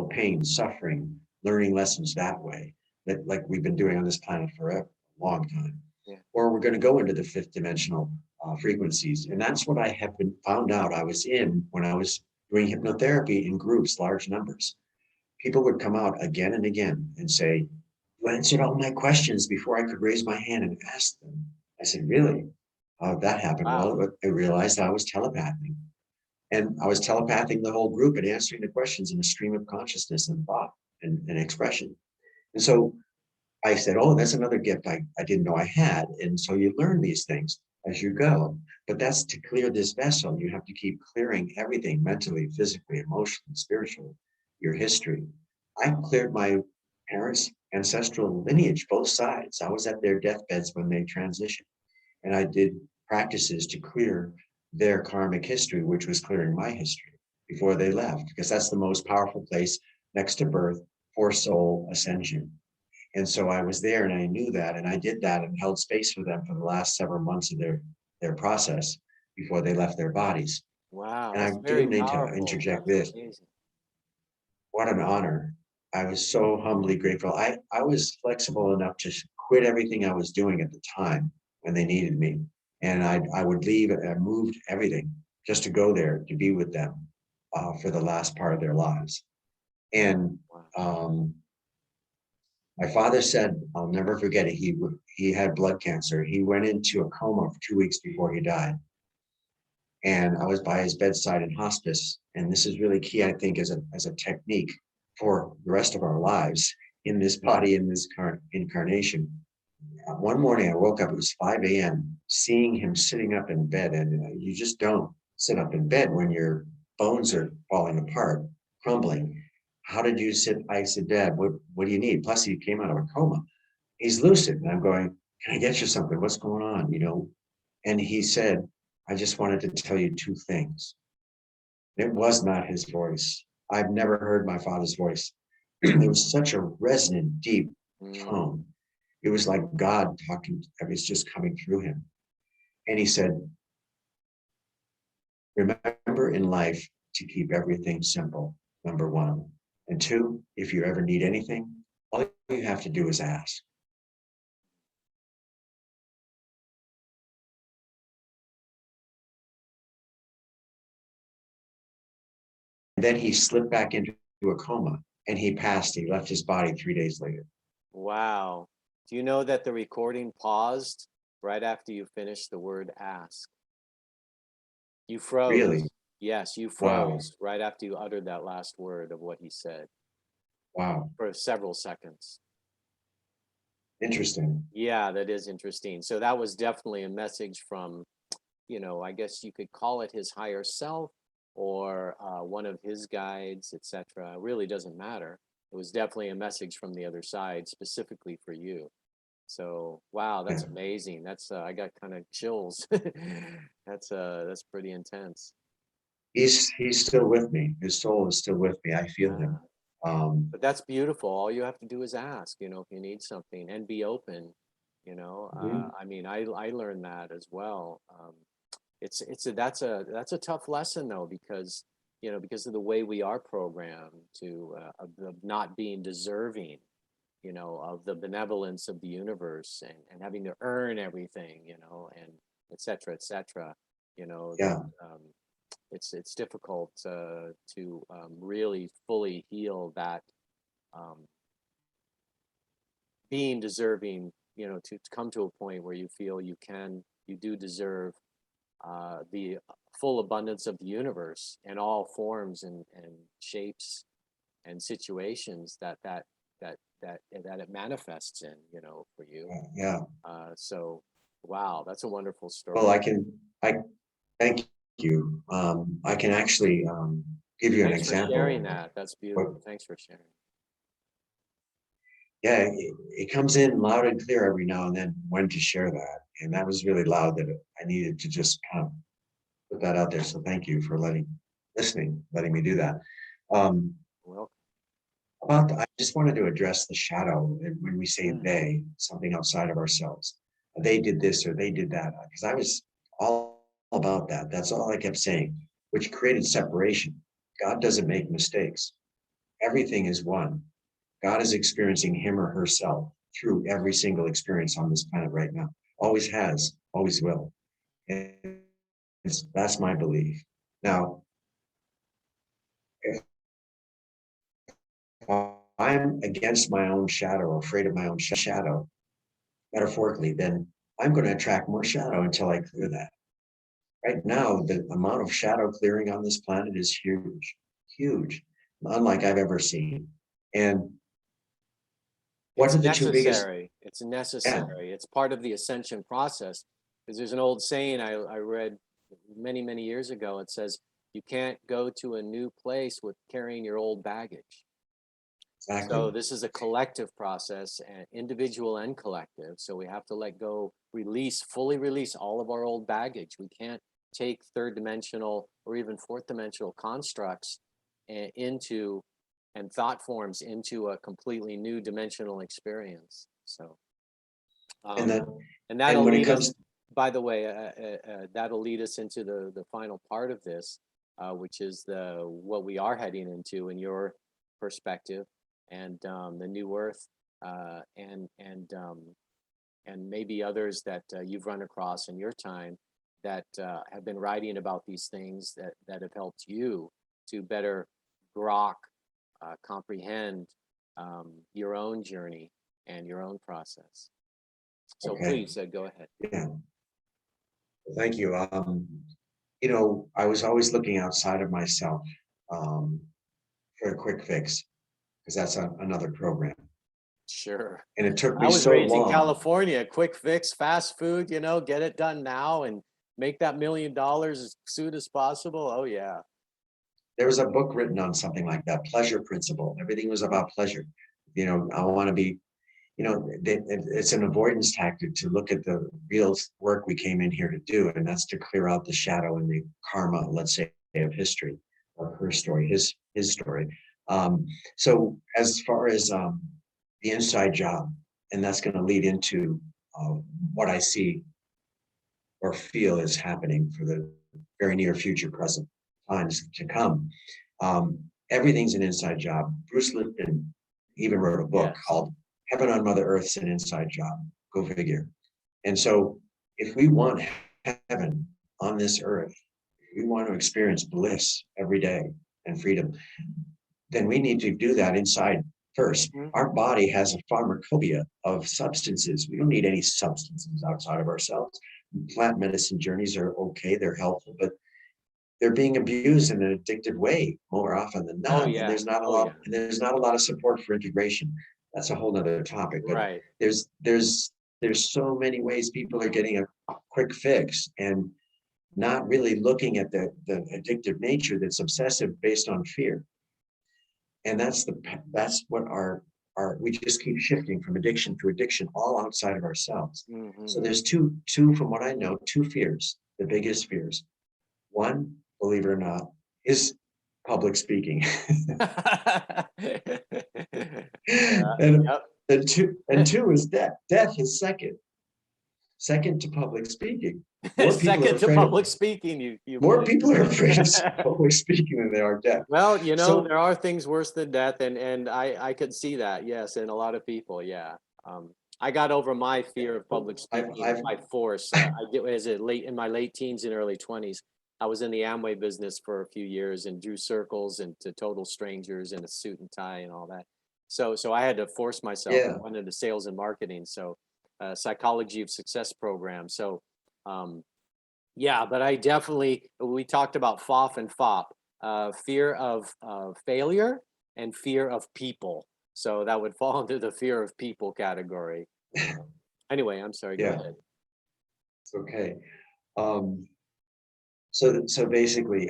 pain, suffering, learning lessons that way, that like we've been doing on this planet for a long time. Yeah. Or we're going to go into the fifth dimensional frequencies. And that's what I have been found out I was in when I was doing hypnotherapy in groups, large numbers. People would come out again and again and say, "You answered all my questions before I could raise my hand and ask them." I said, "Really? How did that happen?" Wow. Well, I realized I was telepathing. And I was telepathing the whole group and answering the questions in a stream of consciousness and thought and expression. And so I said, oh, that's another gift I didn't know I had. And so you learn these things as you go. But that's to clear this vessel. You have to keep clearing everything mentally, physically, emotionally, spiritually, your history. I cleared my parents' ancestral lineage, both sides. I was at their deathbeds when they transitioned. And I did practices to clear their karmic history, which was clearing my history before they left, because that's the most powerful place next to birth for soul ascension. And so I was there and I knew that, and I did that and held space for them for the last several months of their process before they left their bodies. Wow, And I that's do very need to powerful. interject That's this. amazing. What an honor. I was so humbly grateful. I was flexible enough to quit everything I was doing at the time when they needed me. And I would leave, I moved everything just to go there to be with them for the last part of their lives. And Wow. my father said, I'll never forget it. He had blood cancer. He went into a coma for 2 weeks before he died. And I was by his bedside in hospice. And this is really key, I think, as a technique for the rest of our lives in this body, in this incarnation. One morning I woke up, it was 5 a.m., seeing him sitting up in bed. And you just don't sit up in bed when your bones are falling apart, crumbling. How did you sit? I said, Dad, what do you need? Plus, he came out of a coma. He's lucid. And I'm going, can I get you something? What's going on? And he said, I just wanted to tell you two things. It was not his voice. I've never heard my father's voice. It was such a resonant, deep Mm. tone. It was like God talking. It was just coming through him. And he said, remember in life to keep everything simple, number one. And two, if you ever need anything, all you have to do is ask. And then he slipped back into a coma and he passed. He left his body 3 days later. Wow. Do you know that the recording paused right after you finished the word ask? You Really? froze. Yes, you Wow. froze right after you uttered that last word of what he said Wow. for several seconds. Interesting. Yeah, that is interesting. So that was definitely a message from, I guess you could call it his higher self or one of his guides, etc. It really doesn't matter. It was definitely a message from the other side specifically for you. So, wow, Yeah. that's amazing. That's I got kind of chills. That's pretty intense. He's still with me. His soul is still with me. I feel Yeah. him. Um, But that's beautiful. All you have to do is ask, if you need something and be open, mhm. I mean, I learned that as well. That's a tough lesson though, because, because of the way we are programmed to of not being deserving, of the benevolence of the universe and having to earn everything, and et cetera, et cetera, that Yeah. it's difficult to really fully heal that um, being deserving, to come to a point where you feel you do deserve the full abundance of the universe in all forms and shapes and situations that it manifests in, for you. Yeah. So, wow, that's a wonderful Well, story. I thank you. I can actually give you an Thanks for sharing example of that. That's what, beautiful. Thanks for sharing. yeah, it comes in loud and clear every now and then when to share that. And that was really loud that I needed to just kind of put that out there. So thank you for letting me do that. Um, Well, I just wanted to address the shadow. And when we say mm, they, something outside of ourselves, they did this or they did that, because I was all about that. That's all I kept saying, which created separation. God doesn't make mistakes. Everything is one. God is experiencing him or herself through every single experience on this planet right now. Always has, always will. And that's my belief. Now, if I'm against my own shadow, or afraid of my own shadow, metaphorically, then I'm going to attract more shadow until I clear that. right now, the amount of shadow clearing on this planet is huge, huge, unlike I've ever seen. And what It's are the two biggest? necessary. It's Yeah, necessary. It's part of the ascension process. Because there's an old saying I read many, many years ago. It says, you can't go to a new place with carrying your old baggage. So exactly. this is a collective process, and individual and collective. So we have to let go, release, fully release all of our old baggage. We can't take third dimensional or even fourth dimensional constructs into and thought forms into a completely new dimensional experience. So, And um, that, and and that'll when it lead us, comes, by the way, that'll lead us into the final part of this, which is what we are heading into in your perspective, and the new Earth, and maybe others that you've run across in your time that have been writing about these things that have helped you to better grok, comprehend your own journey and your own process. So okay, please go ahead. yeah, thank you. I was always looking outside of myself um, for a quick fix, because that's another program. Sure. And it took I me was so raised in long. California, quick fix, fast food, get it done now and make that $1 million as soon as possible. Oh yeah. There was a book written on something like that, pleasure principle. Everything was about pleasure. I want to be, it's an avoidance tactic to look at the real work we came in here to do, and that's to clear out the shadow and the karma, let's say, of history, or her story, his story. So as far as the inside job, and that's going to lead into what I see or feel is happening for the very near future, present times to come. Everything's an inside job. Bruce Lipton even wrote a book Yes. called Heaven on Mother Earth's an Inside Job. Go figure. And so if we want heaven on this earth, if we want to experience bliss every day and freedom, then we need to do that inside first. Mhm. Our body has a pharmacopoeia of substances. We don't need any substances outside of ourselves. Plant medicine journeys are okay, they're helpful, but they're being abused in an addictive way more often than Oh not. And yeah. there's not a Oh yeah. lot, and there's not a lot of support for integration. That's a whole nother topic. But Right. there's so many ways people are getting a quick fix and not really looking at the addictive nature that's obsessive based on fear. And that's what our we just keep shifting from addiction to addiction, all outside of ourselves. So Mm-hmm. there's two from what I know, two fears, the biggest fears. One, believe it or not, is public speaking. and Yep. and two is death. Death is second to public speaking. More people are Second to afraid of public speaking, you more believe. people are afraid of public speaking than they are death. Well, So there are things worse than death, and I could see that, yes, in a lot of people, yeah. I got over my fear of public speaking I've by force. I get as a late in my late teens and early 20s. I was in the Amway business for a few years and drew circles and to total strangers in a suit and tie and all that. So I had to force myself. I yeah, went into sales and marketing, so psychology of success program. So um, yeah, but I definitely, we talked about FOF and FOP, fear of failure and fear of people. So that would fall into the fear of people category. Anyway, I'm sorry, go yeah, ahead. it's okay. Um, so basically,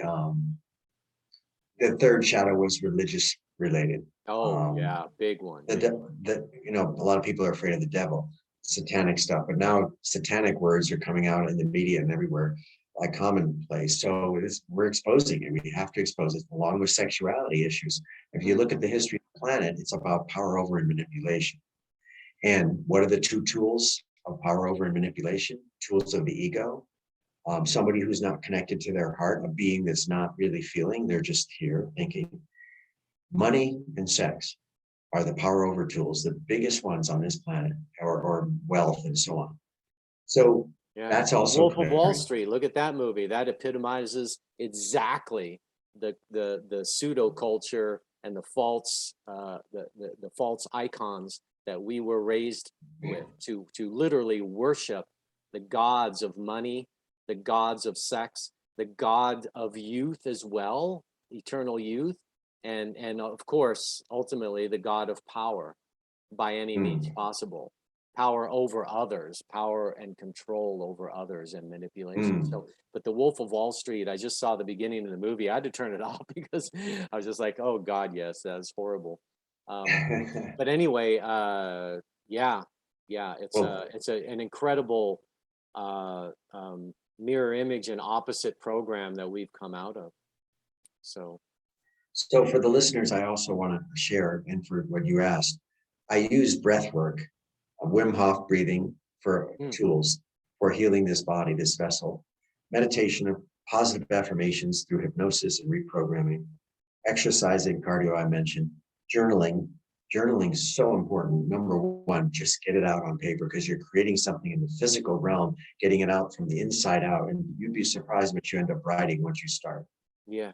the third shadow was religious related. Oh, Um, yeah, big one, the, big de- one. the a lot of people are afraid of the devil, satanic stuff, but now satanic words are coming out in the media and everywhere like commonplace. So we're exposing it. We have to expose it along with sexuality issues. If you look at the history of the planet, it's about power over and manipulation. And what are the two tools of power over and manipulation? Tools of the ego. Somebody who's not connected to their heart, a being that's not really feeling, they're just here thinking. Money and sex are the power over tools, the biggest ones on this planet, or wealth and so on. So Yeah, that's The also Wolf of Wall clearing. Street. Look at that movie. That epitomizes exactly the pseudo culture and the false the false icons that we were raised with to literally worship the gods of money the gods of sex, the god of youth as well, eternal youth, and of course, ultimately the god of power by any means possible. Power over others, power and control over others, and manipulation. So, but the Wolf of Wall Street, I just saw the beginning of the movie. I had to turn it off because I was just like, oh God, yes, that's horrible. But anyway, yeah, it's an incredible mirror image and opposite program that we've come out of. So for the listeners, I also want to share, and for what you asked, I use breath work, Wim Hof breathing for tools for healing this body, this vessel, meditation of positive affirmations through hypnosis and reprogramming, exercising, cardio I mentioned, journaling. Journaling is so important. Number one, just get it out on paper because you're creating something in the physical realm, getting it out from the inside out, and you'd be surprised what you end up writing once you start. yes.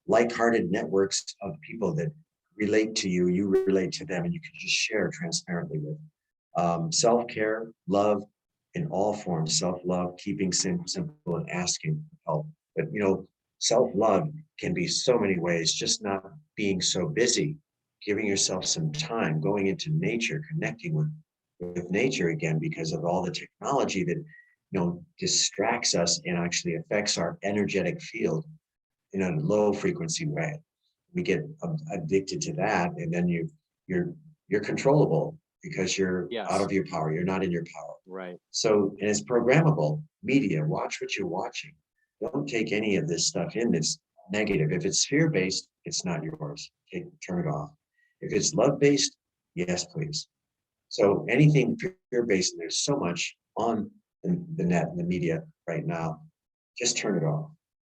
Like-hearted networks of people that relate to you, you relate to them, and you can just share transparently with. Self-care, love in all forms, self-love, keeping simple and asking for help. But self-love can be so many ways, just not being so busy, giving yourself some time, going into nature, connecting with nature again, because of all the technology that distracts us and actually affects our energetic field in a low frequency way. We get addicted to that, and then you're controllable because you're out of your power. You're not in your power. Right. So, and it's programmable media. Watch what you're watching. Don't take any of this stuff in that's negative. If it's fear-based, it's not yours. Turn it off. If it's love-based, yes, please. So anything fear-based, and there's so much on the net and the media right now, just turn it off.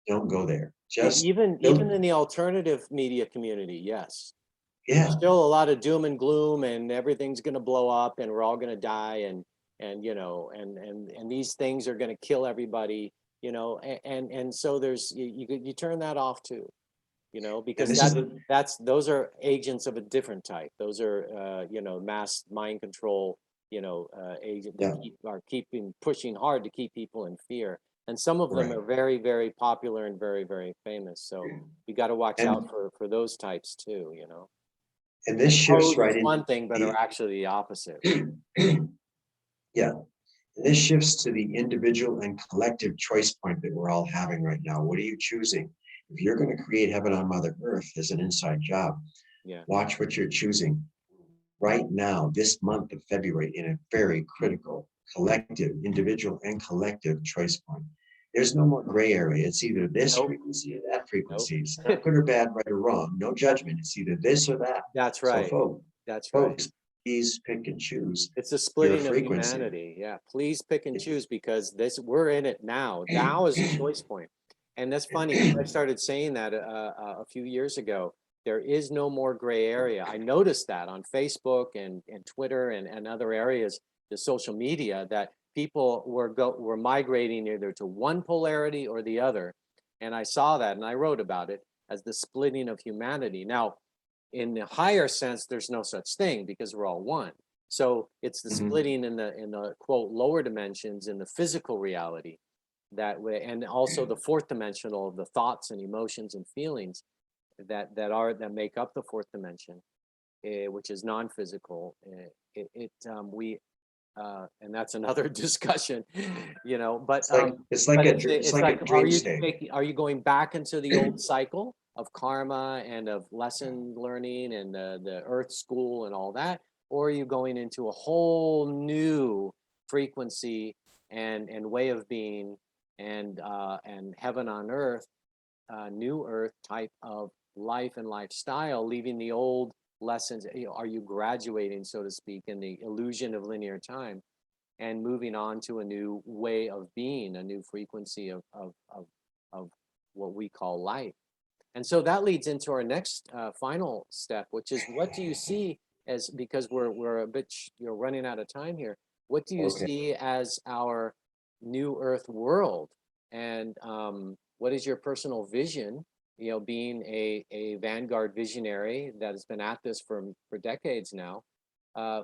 Don't go there. Just even in the alternative media community, yes. Yeah. There's still a lot of doom and gloom, and everything's going to blow up, and we're all going to die, and these things are going to kill everybody, and so there's you turn that off too, because those are agents of a different type. Those are mass mind control, agent that are pushing hard to keep people in fear. And some of them are very, very popular and very, very famous. So we got to watch out for those types too, And this shifts right into one thing, but are actually the opposite. Yeah. And this shifts to the individual and collective choice point that we're all having right now. What are you choosing? If you're going to create heaven on Mother Earth as an inside job, watch what you're choosing. Right now, this month of February, in a very critical, collective, individual and collective choice point. There's no more gray area. It's either this frequency or that frequency. It's not good or bad, right or wrong. No judgment. It's either this or that. That's right. So, folks, please pick and choose. It's a splitting of humanity. Yeah, please pick and choose, because we're in it now. Now is a choice point. And that's funny. I started saying that a few years ago. There is no more gray area. I noticed that on Facebook and Twitter and other areas, the social media, that people were migrating either to one polarity or the other. And I saw that, and I wrote about it as the splitting of humanity. Now, in the higher sense, there's no such thing, because we're all one. So it's the splitting in the quote lower dimensions, in the physical reality, that way, and also the fourth dimensional of the thoughts and emotions and feelings that make up the fourth dimension, which is non-physical. And that's another discussion, But it's like a dream state. Are you going back into the old cycle of karma and of lesson learning and the Earth School and all that, or are you going into a whole new frequency and way of being and heaven on earth, new earth type of life and lifestyle, leaving the old lessons? Are you graduating, so to speak, in the illusion of linear time and moving on to a new way of being, a new frequency of what we call life? And so that leads into our next final step, which is, what do you see as, because we're a bit running out of time here, what do you see as our new earth world? And what is your personal vision, being a Vanguard visionary that has been at this for decades now,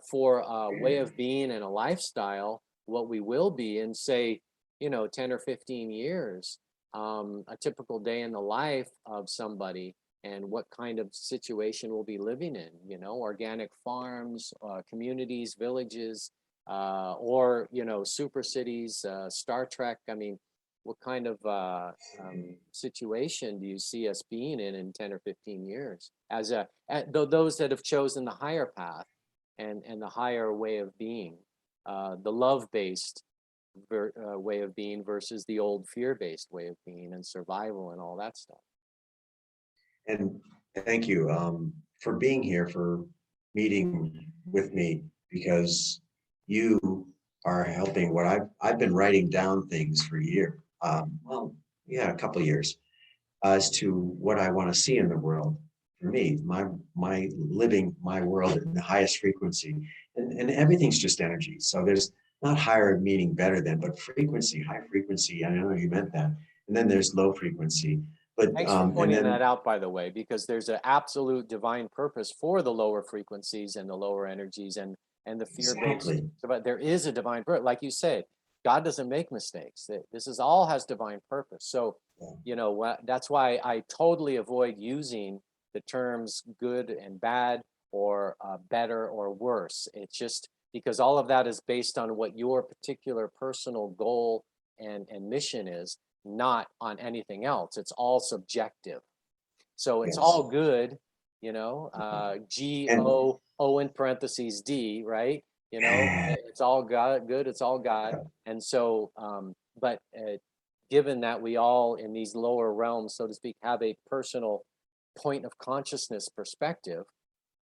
for a way of being and a lifestyle, what we will be in, say, 10 or 15 years, a typical day in the life of somebody and what kind of situation we'll be living in, organic farms, communities, villages, or, super cities, Star Trek. I mean, what kind of situation do you see us being in 10 or 15 years as those that have chosen the higher path and the higher way of being, the love-based way of being versus the old fear-based way of being and survival and all that stuff. And thank you for being here, for meeting with me, because you are helping what I've been writing down things for a year. A couple of years, as to what I want to see in the world. For me, my living my world in the highest frequency, and everything's just energy. So there's not higher meaning better than, but frequency, high frequency. I know you meant that. And then there's low frequency. But thanks for pointing that out, by the way, because there's an absolute divine purpose for the lower frequencies and the lower energies and the fear-based. Exactly. But there is a divine purpose, like you said. God doesn't make mistakes. This is all has divine purpose. So, that's why I totally avoid using the terms good and bad or better or worse. It's just because all of that is based on what your particular personal goal and mission is, not on anything else. It's all subjective. So it's all good, G-O-O in parentheses D, right? It's all God, good, it's all God. And so, but given that we all in these lower realms, so to speak, have a personal point of consciousness perspective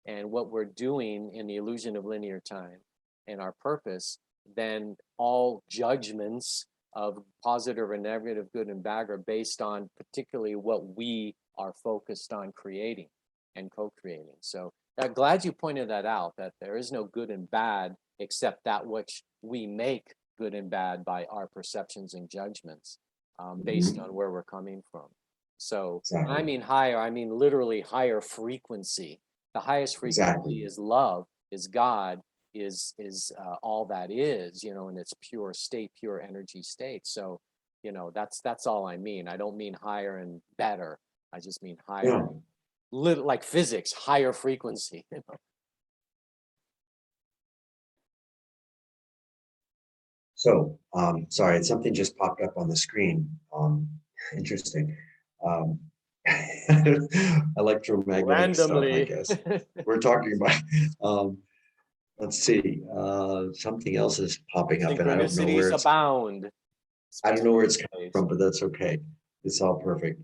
and what we're doing in the illusion of linear time and our purpose, then all judgments of positive or negative, good and bad are based on particularly what we are focused on creating and co-creating. So I'm glad you pointed that out, that there is no good and bad except that which we make good and bad by our perceptions and judgments based on where we're coming from. So when I mean higher, I mean literally higher frequency. The highest frequency is love, is God, is all that is, in its pure state, pure energy state. So, that's all I mean. I don't mean higher and better. I just mean higher, like physics, higher frequency. So, sorry, something just popped up on the screen. Interesting. Electromagnetic Randomly. stuff, I guess. We're talking about, let's see, something else is popping up and I don't know where it's abound. I don't know where it's coming from, but that's okay. It's all perfect.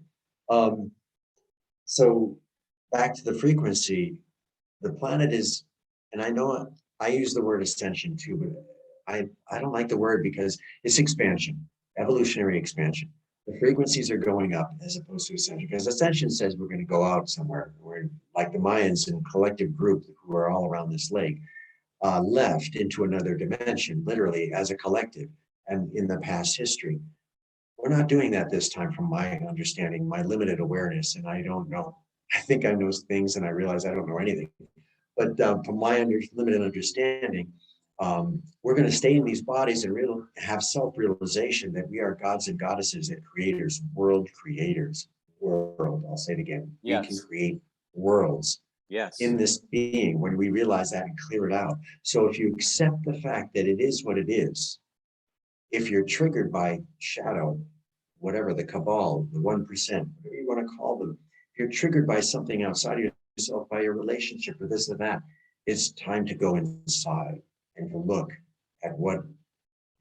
So back to the frequency, the planet is, and I know I use the word ascension too, but I don't like the word because it's expansion, evolutionary expansion. The frequencies are going up as opposed to ascension, because ascension says we're going to go out somewhere. We're like the Mayans and collective group who are all around this lake, left into another dimension, literally as a collective and in the past history. We're not doing that this time from my understanding, my limited awareness, and I don't know. I think I know things and I realize I don't know anything. But from my limited understanding, we're going to stay in these bodies and have self-realization that we are gods and goddesses and creators, world creators. World, I'll say it again. Yes. We can create worlds in this being when we realize that and clear it out. So if you accept the fact that it is what it is, if you're triggered by shadow, whatever, the cabal, the 1%, whatever you want to call them, if you're triggered by something outside of yourself, by your relationship or this or that, it's time to go inside and to look at what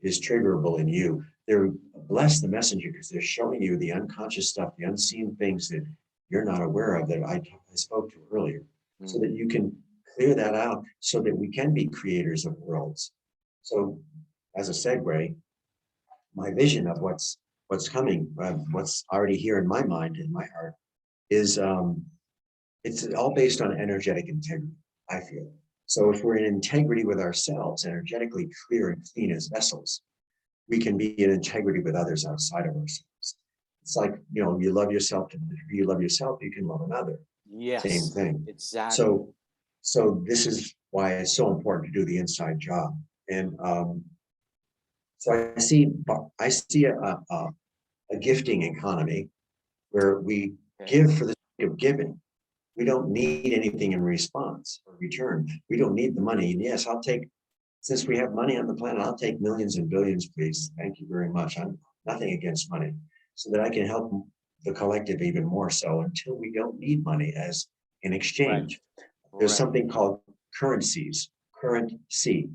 is triggerable in you. They're bless the messenger because they're showing you the unconscious stuff, the unseen things that you're not aware of that I spoke to earlier, so that you can clear that out so that we can be creators of worlds. So as a segue, my vision of what's coming, what's already here in my mind, in my heart, is it's all based on energetic integrity, I feel. So if we're in integrity with ourselves, energetically clear and clean as vessels, we can be in integrity with others outside of ourselves. It's like, you love yourself, to the degree you love yourself, you can love another. Yes, same thing. Exactly. So this is why it's so important to do the inside job. And So I see a gifting economy where we give for the sake of giving. We don't need anything in response or return. We don't need the money. And yes, since we have money on the planet, I'll take millions and billions, please. Thank you very much. I'm nothing against money, so that I can help the collective even more so until we don't need money as an exchange. Right. There's something called currencies, currency.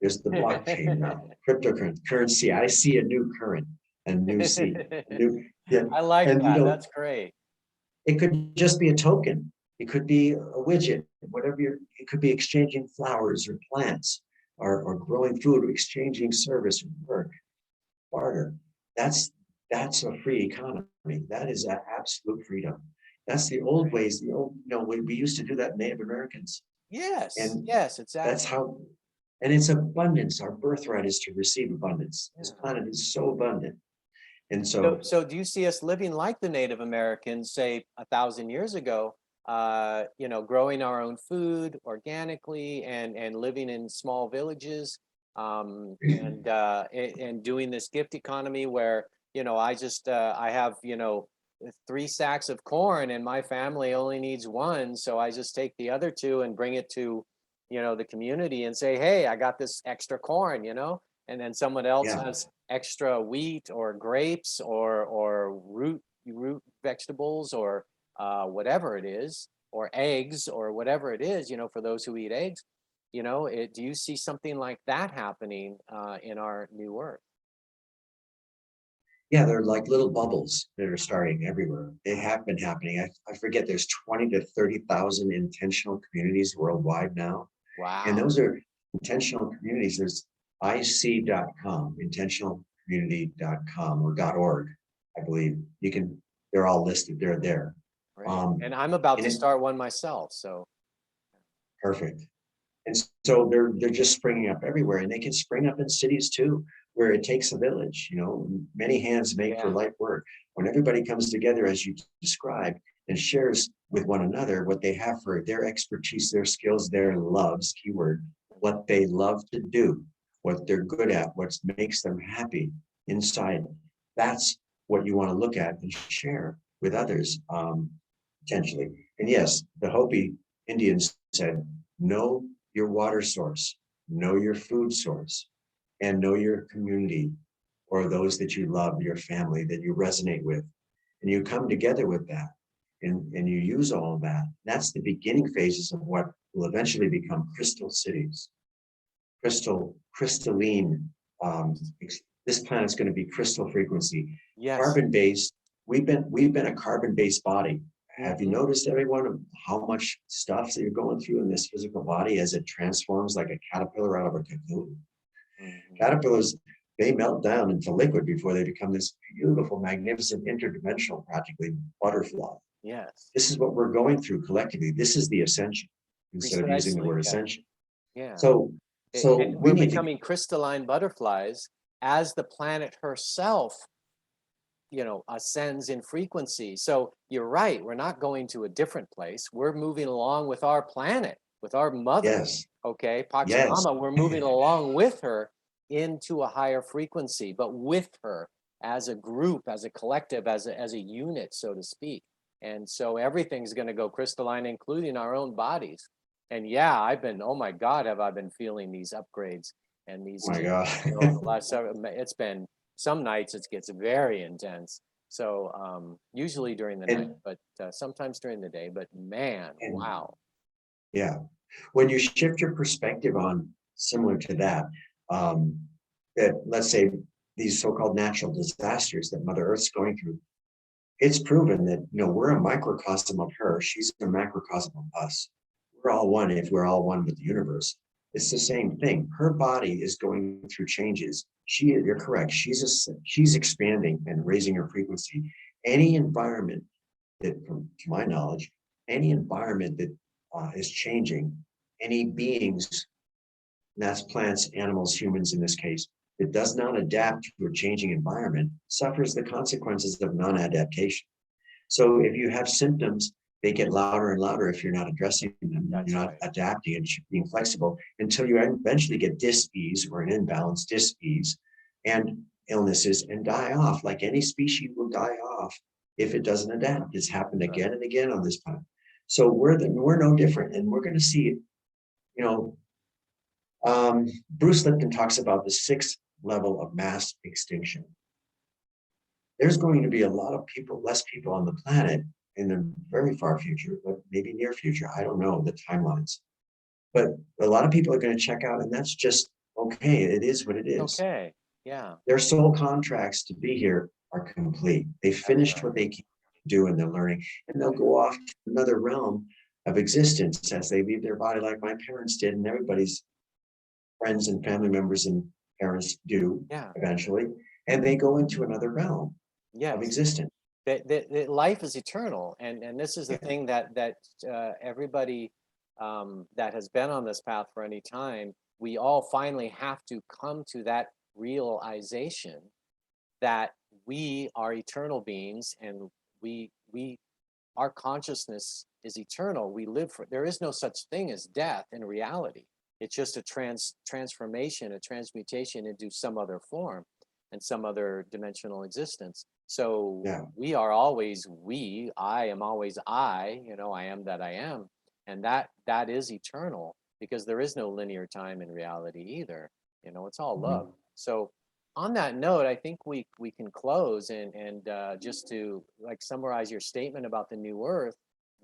There's the blockchain now, cryptocurrency. I see a new current, a new sea, I like and that. That's great. it could just be a token. It could be a widget, it could be exchanging flowers or plants or growing food, or exchanging service or work, barter. That's a free economy. That is absolute freedom. That's the old ways, we used to do that, Native Americans. Yes, And yes, exactly. that's how, and it's abundance. Our birthright is to receive abundance. This planet is so abundant. And so do you see us living like the Native Americans, say 1,000 years ago, growing our own food organically and living in small villages, and doing this gift economy where, I have, 3 sacks of corn and my family only needs 1. So I just take the other 2 and bring it to, the community and say, hey, I got this extra corn, and then someone else has extra wheat or grapes or root vegetables or whatever it is, or eggs or whatever it is, for those who eat eggs. Do you see something like that happening in our new earth? yeah, they're like little bubbles that are starting everywhere. They have been happening. I forget, there's 20 to 30,000 intentional communities worldwide now. Wow. And those are intentional communities. There's IC.com, intentionalcommunity.com or .org, I believe. They're all listed, they're there. And I'm about to start one myself, so. Perfect. And so they're just springing up everywhere, and they can spring up in cities too, where it takes a village. Many hands make for light work. When everybody comes together, as you described, and shares with one another what they have for their expertise, their skills, their loves, keyword, what they love to do, what they're good at, what makes them happy inside. That's what you want to look at and share with others, potentially. And yes, the Hopi Indians said, know your water source, know your food source, and know your community or those that you love, your family that you resonate with. And you come together with that and you use all of that. That's the beginning phases of what will eventually become crystal cities. Crystalline. This planet's going to be crystal frequency. Yes. Carbon-based. We've been a carbon-based body. Have you noticed, everyone, how much stuff that you're going through in this physical body as it transforms like a caterpillar out of a cocoon? Caterpillars, they melt down into liquid before they become this beautiful, magnificent, interdimensional, practically butterfly. Yes. This is what we're going through collectively. This is the ascension, instead of using the word ascension. Yeah. So we're becoming crystalline butterflies as the planet herself ascends in frequency. So you're right, we're not going to a different place. We're moving along with our planet, with our mother. Yes. Okay, Pachamama, we're moving along with her into a higher frequency, but with her as a group, as a collective, as a unit, so to speak. And so everything's going to go crystalline, including our own bodies. And oh my God, have I been feeling these upgrades and these. Oh my God. The last it's been. Some nights it gets very intense. So usually during the night, but sometimes during the day. But man, wow. Yeah. When you shift your perspective on similar to that, let's say these so-called natural disasters that Mother Earth's going through, it's proven that we're a microcosm of her. She's a macrocosm of us. We're all one if we're all one with the universe. It's the same thing. Her body is going through changes. You're correct. She's expanding and raising her frequency. Any environment that, to my knowledge, any environment that is changing, any beings, and that's plants, animals, humans in this case, that does not adapt to a changing environment suffers the consequences of non-adaptation. So if you have symptoms, they get louder and louder if you're not addressing them. You're not adapting and being flexible until you eventually get dis-ease or an imbalance dis-ease. and illnesses and die off, like any species will die off if it doesn't adapt. It's happened again and again on this planet. So we're no different, and we're going to see it. You know, Bruce Lipton talks about the 6th level of mass extinction. There's going to be a lot of people, less people on the planet in the very far future, but maybe near future. I don't know the timelines. But a lot of people are going to check out, and that's just okay. It is what it is. Okay. Yeah. Their soul contracts to be here are complete. They finished what they can do in their learning, and they'll go off to another realm of existence as they leave their body, like my parents did, and everybody's friends and family members and parents do eventually, and they go into another realm of existence. That life is eternal, and this is the thing that everybody that has been on this path for any time, we all finally have to come to that realization that we are eternal beings, and our consciousness is eternal. We live for, there is no such thing as death in reality. It's just a transformation, a transmutation into some other form and some other dimensional existence. So we are always I am always I, I am that I am. And that is eternal, because there is no linear time in reality either. It's all love. So on that note, I think we can close and just to summarize your statement about the new earth,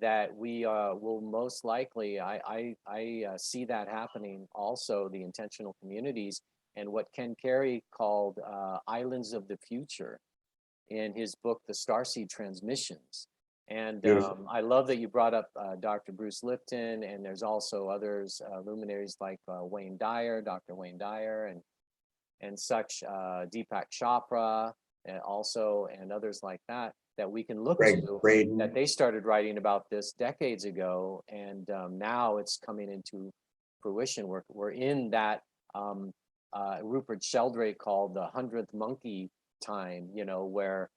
that we will most likely, I see that happening also, the intentional communities, and what Ken Carey called Islands of the Future in his book, The Starseed Transmissions. And I love that you brought up Dr. Bruce Lipton, and there's also others, luminaries like Wayne Dyer, Dr. Wayne Dyer, and such, Deepak Chopra, and also, and others like that we can look to, that they started writing about this decades ago, and now it's coming into fruition. We're in that Rupert Sheldrake called the 100th monkey time, where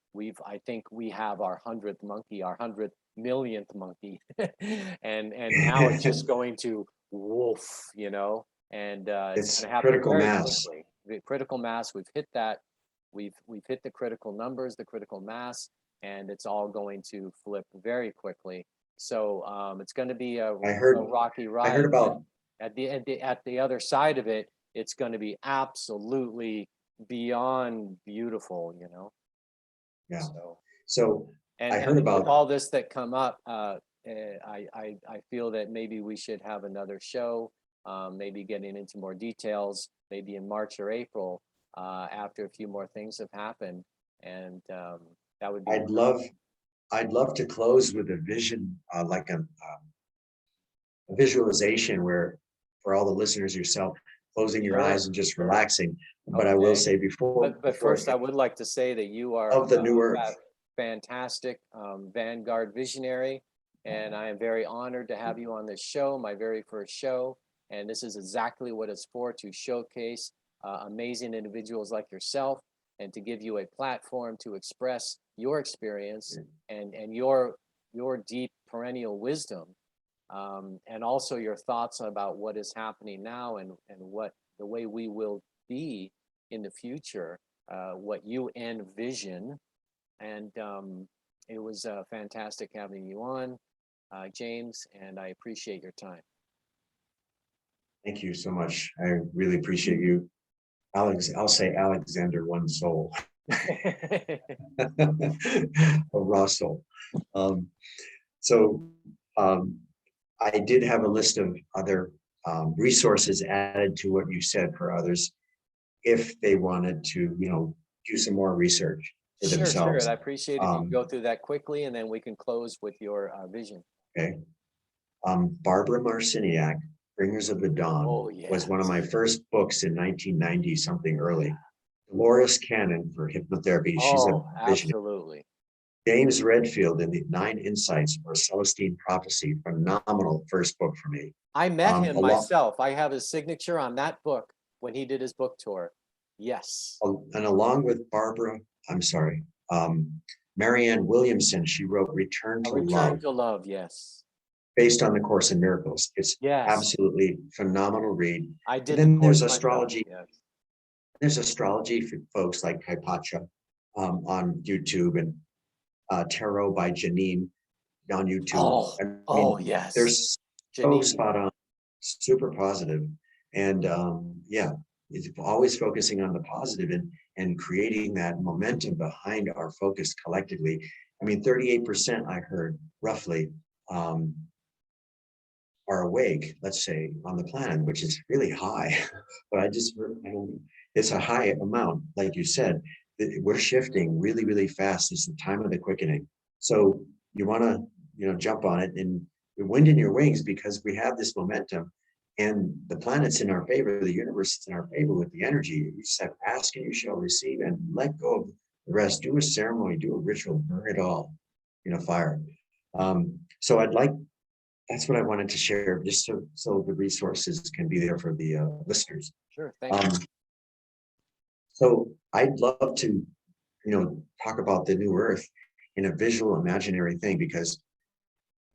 I think we have our 100th monkey, our 100 millionth monkey, and now it's just going to woof, and it's going to happen critical very mass. quickly. The critical mass, we've hit that. We've hit the critical numbers, the critical mass, and it's all going to flip very quickly. So it's going to be a rocky ride. I heard about at the other side of it. It's going to be absolutely beyond beautiful, Yeah. So I heard about with all this that come up. I feel that maybe we should have another show, maybe getting into more details, maybe in March or April, after a few more things have happened, and that would be. I'd love to close with a vision, like a visualization, where for all the listeners, yourself closing your eyes and just relaxing. But I will say before. But first, I would like to say that you are of the new earth, fantastic Vanguard Visionary, and I am very honored to have you on this show, my very first show. And this is exactly what it's for, to showcase amazing individuals like yourself, and to give you a platform to express your experience and your deep perennial wisdom, and also your thoughts about what is happening now, and what the way we will be in the future, what you envision. And it was fantastic having you on, James, and I appreciate your time. Thank you so much. I really appreciate you. I'll say Alexander One Soul. A raw soul. I did have a list of other resources added to what you said for others, if they wanted to, do some more research for themselves. Sure. I appreciate if you go through that quickly, and then we can close with your vision. Okay. Barbara Marciniak, Bringers of the Dawn, was one of my first books in 1990 something early. Dolores Cannon for hypnotherapy. She's a visionary. Absolutely. James Redfield in the 9 Insights or Celestine Prophecy, phenomenal first book for me. I met him myself. I have his signature on that book when he did his book tour. Yes. And along with Marianne Williamson, she wrote Return to Love, yes. Based on the Course in Miracles. It's absolutely phenomenal read. I did. And then there's astrology. There's astrology for folks like Hypatia on YouTube, and Tarot by Janine on YouTube. Oh, I oh mean, they're yes. so Janine. spot on, super positive, and yeah, it's always focusing on the positive and creating that momentum behind our focus collectively. I mean, 38% I heard roughly um, are awake, let's say, on the planet, which is really high. But I don't, it's a high amount, like you said. We're shifting really, really fast. It's the time of the quickening. So you want to, jump on it and the wind in your wings, because we have this momentum, and the planet's in our favor, the universe is in our favor with the energy. You just have ask and you shall receive, and let go of the rest. Do a ceremony, do a ritual, burn it all, fire. So that's what I wanted to share, just so the resources can be there for the listeners. Sure, thank Um, you. so I'd love to, talk about the new Earth in a visual, imaginary thing, because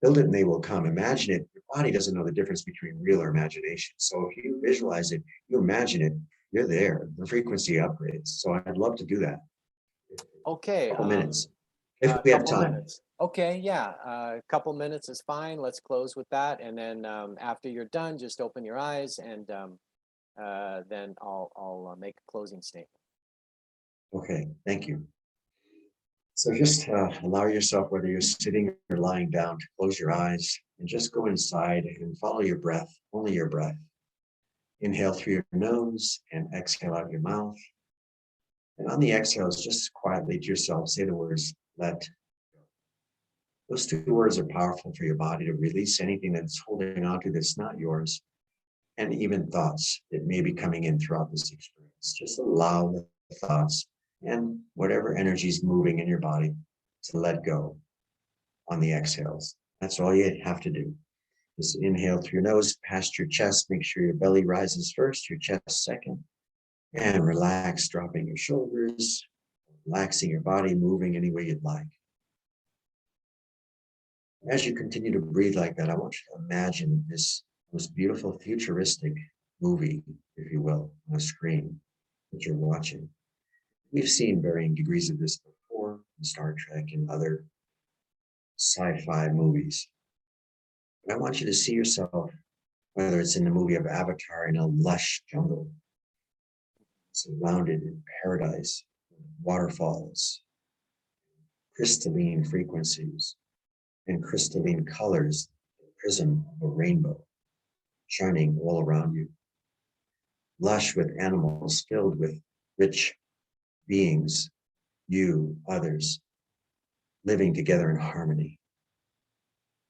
build it and they will come. Imagine it. Your body doesn't know the difference between real or imagination. So if you visualize it, you imagine it, you're there. The frequency upgrades. So I'd love to do that. Okay, A couple minutes, if a we have couple time. minutes. Okay, yeah, a couple minutes is fine. Let's close with that, and then after you're done, just open your eyes, and then I'll make a closing statement. Okay, thank you. So just allow yourself, whether you're sitting or lying down, to close your eyes and just go inside and follow your breath, only your breath. Inhale through your nose and exhale out your mouth. And on the exhales, just quietly to yourself, say the words, let go. Those two words are powerful for your body to release anything that's holding on to that's not yours, and even thoughts that may be coming in throughout this experience. Just allow the thoughts and whatever energy is moving in your body to let go on the exhales. That's all you have to do. Just inhale through your nose, past your chest. Make sure your belly rises first, your chest second. And relax, dropping your shoulders, relaxing your body, moving any way you'd like. As you continue to breathe like that, I want you to imagine this most beautiful futuristic movie, if you will, on a screen that you're watching. We've seen varying degrees of this before in Star Trek and other sci-fi movies. But I want you to see yourself, whether it's in the movie of Avatar, in a lush jungle, surrounded in paradise, waterfalls, crystalline frequencies, and crystalline colors, the prism of a rainbow shining all around you. Lush with animals, filled with rich beings, you, others, living together in harmony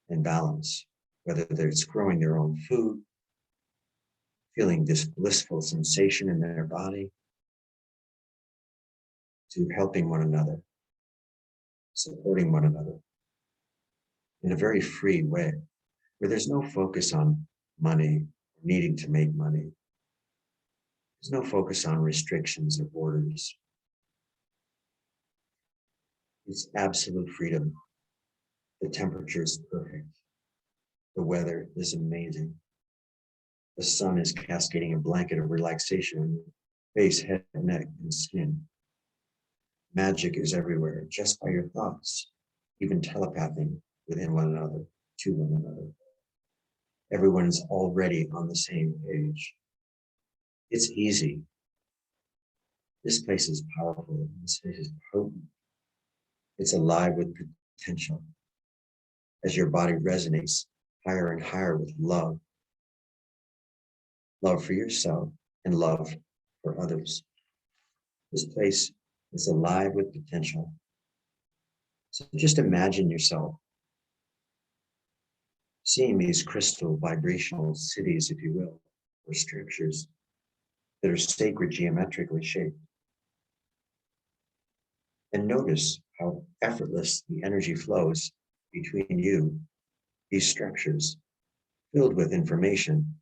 and balance, whether it's growing their own food, feeling this blissful sensation in their body, to helping one another, supporting one another in a very free way, where there's no focus on money, needing to make money. There's no focus on restrictions or borders. It's absolute freedom. The temperature is perfect. The weather is amazing. The sun is cascading a blanket of relaxation on your face, head, neck, and skin. Magic is everywhere, just by your thoughts, even telepathing within one another, to one another. Everyone is already on the same page. It's easy. This place is powerful. This place is potent. It's alive with potential. As your body resonates higher and higher with love, love for yourself and love for others. This place is alive with potential. So just imagine yourself seeing these crystal vibrational cities, if you will, or structures that are sacred, geometrically shaped. And notice how effortless the energy flows between you, these structures, filled with information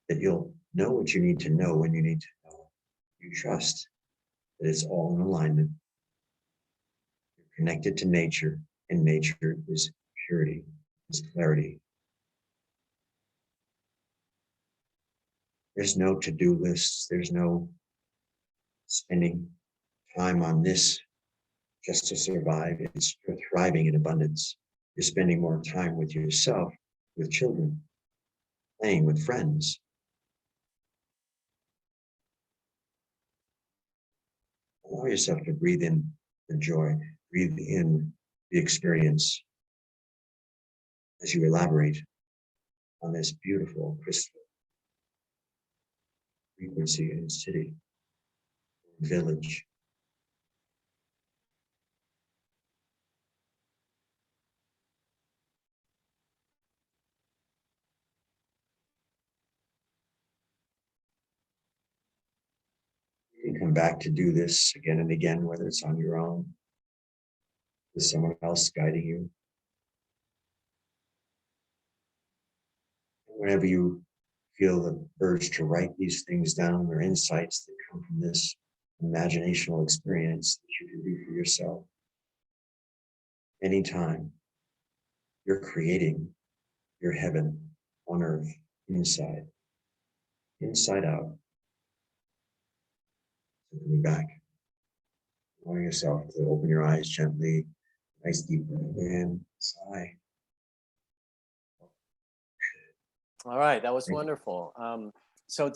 that you'll know what you need to know when you need to know. You trust that it's all in alignment. You're connected to nature, and nature is purity, is clarity. There's no to-do lists. There's no spending time on this just to survive. You're thriving in abundance. You're spending more time with yourself, with children, playing with friends. Allow yourself to breathe in the joy, breathe in the experience as you elaborate on this beautiful crystal frequency and city, village. You can come back to do this again and again, whether it's on your own, with someone else guiding you. Whenever you feel the urge to write these things down, or insights that come from this imaginational experience that you can do for yourself, anytime, you're creating your heaven on earth, inside out. So coming back, allowing yourself to open your eyes gently, nice deep breath in, sigh. All right, that was wonderful. So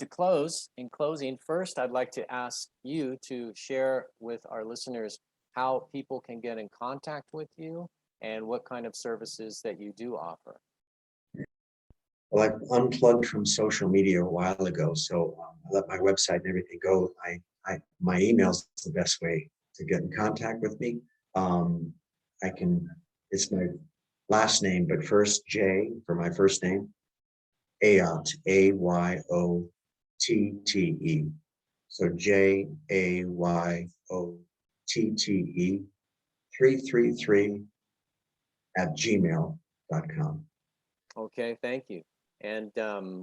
in closing, first, I'd like to ask you to share with our listeners how people can get in contact with you and what kind of services that you do offer. Well, I've unplugged from social media a while ago, so I let my website and everything go. My email is the best way to get in contact with me. It's my last name, but first J for my first name, Ayotte, Ayotte. So JAYOTTE 333 @gmail.com. Okay, thank you. And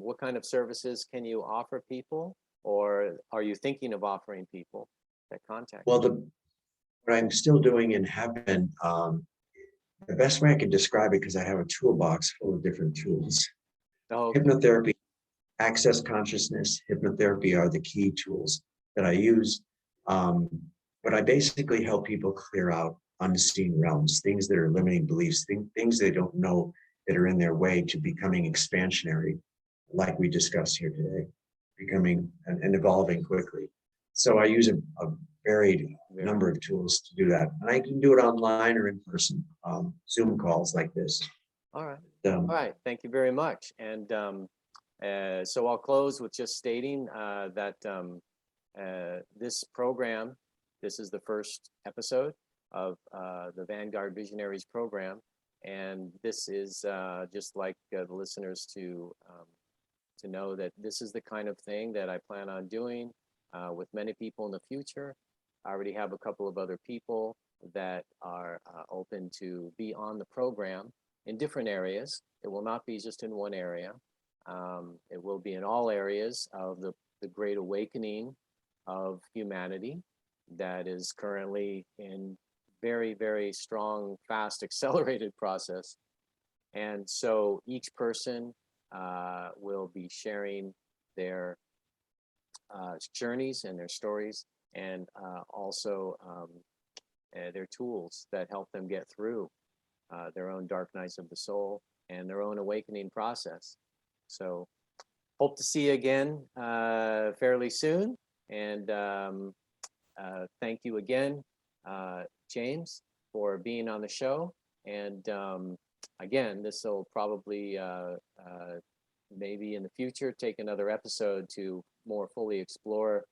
what kind of services can you offer people, or are you thinking of offering people that contact? Well, what I'm still doing and have been, the best way I can describe it, because I have a toolbox full of different tools. Oh, okay. Hypnotherapy, access consciousness, hypnotherapy are the key tools that I use. But I basically help people clear out unseen realms, things that are limiting beliefs, things they don't know that are in their way to becoming expansionary, like we discussed here today, becoming and evolving quickly. So I use a varied number of tools to do that. And I can do it online or in person, Zoom calls like this. All right. All right. Thank you very much. And so I'll close with just stating that this program, this is the first episode of the Vanguard Visionaries program. And this is just like the listeners to know that this is the kind of thing that I plan on doing with many people in the future. I already have a couple of other people that are open to be on the program in different areas. It will not be just in one area. It will be in all areas of the great awakening of humanity that is currently in very, very strong, fast, accelerated process. And so each person will be sharing their journeys and their stories, and also their tools that help them get through their own dark nights of the soul and their own awakening process. So hope to see you again fairly soon. And thank you again, James, for being on the show. And again, this will probably maybe in the future take another episode to more fully explore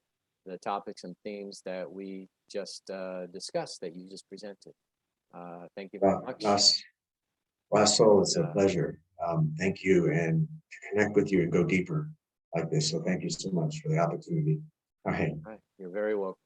the topics and themes that we just discussed, that you just presented. Thank you very much. Russell, it's a pleasure. Thank you, and to connect with you and go deeper like this. So thank you so much for the opportunity. All right. You're very welcome.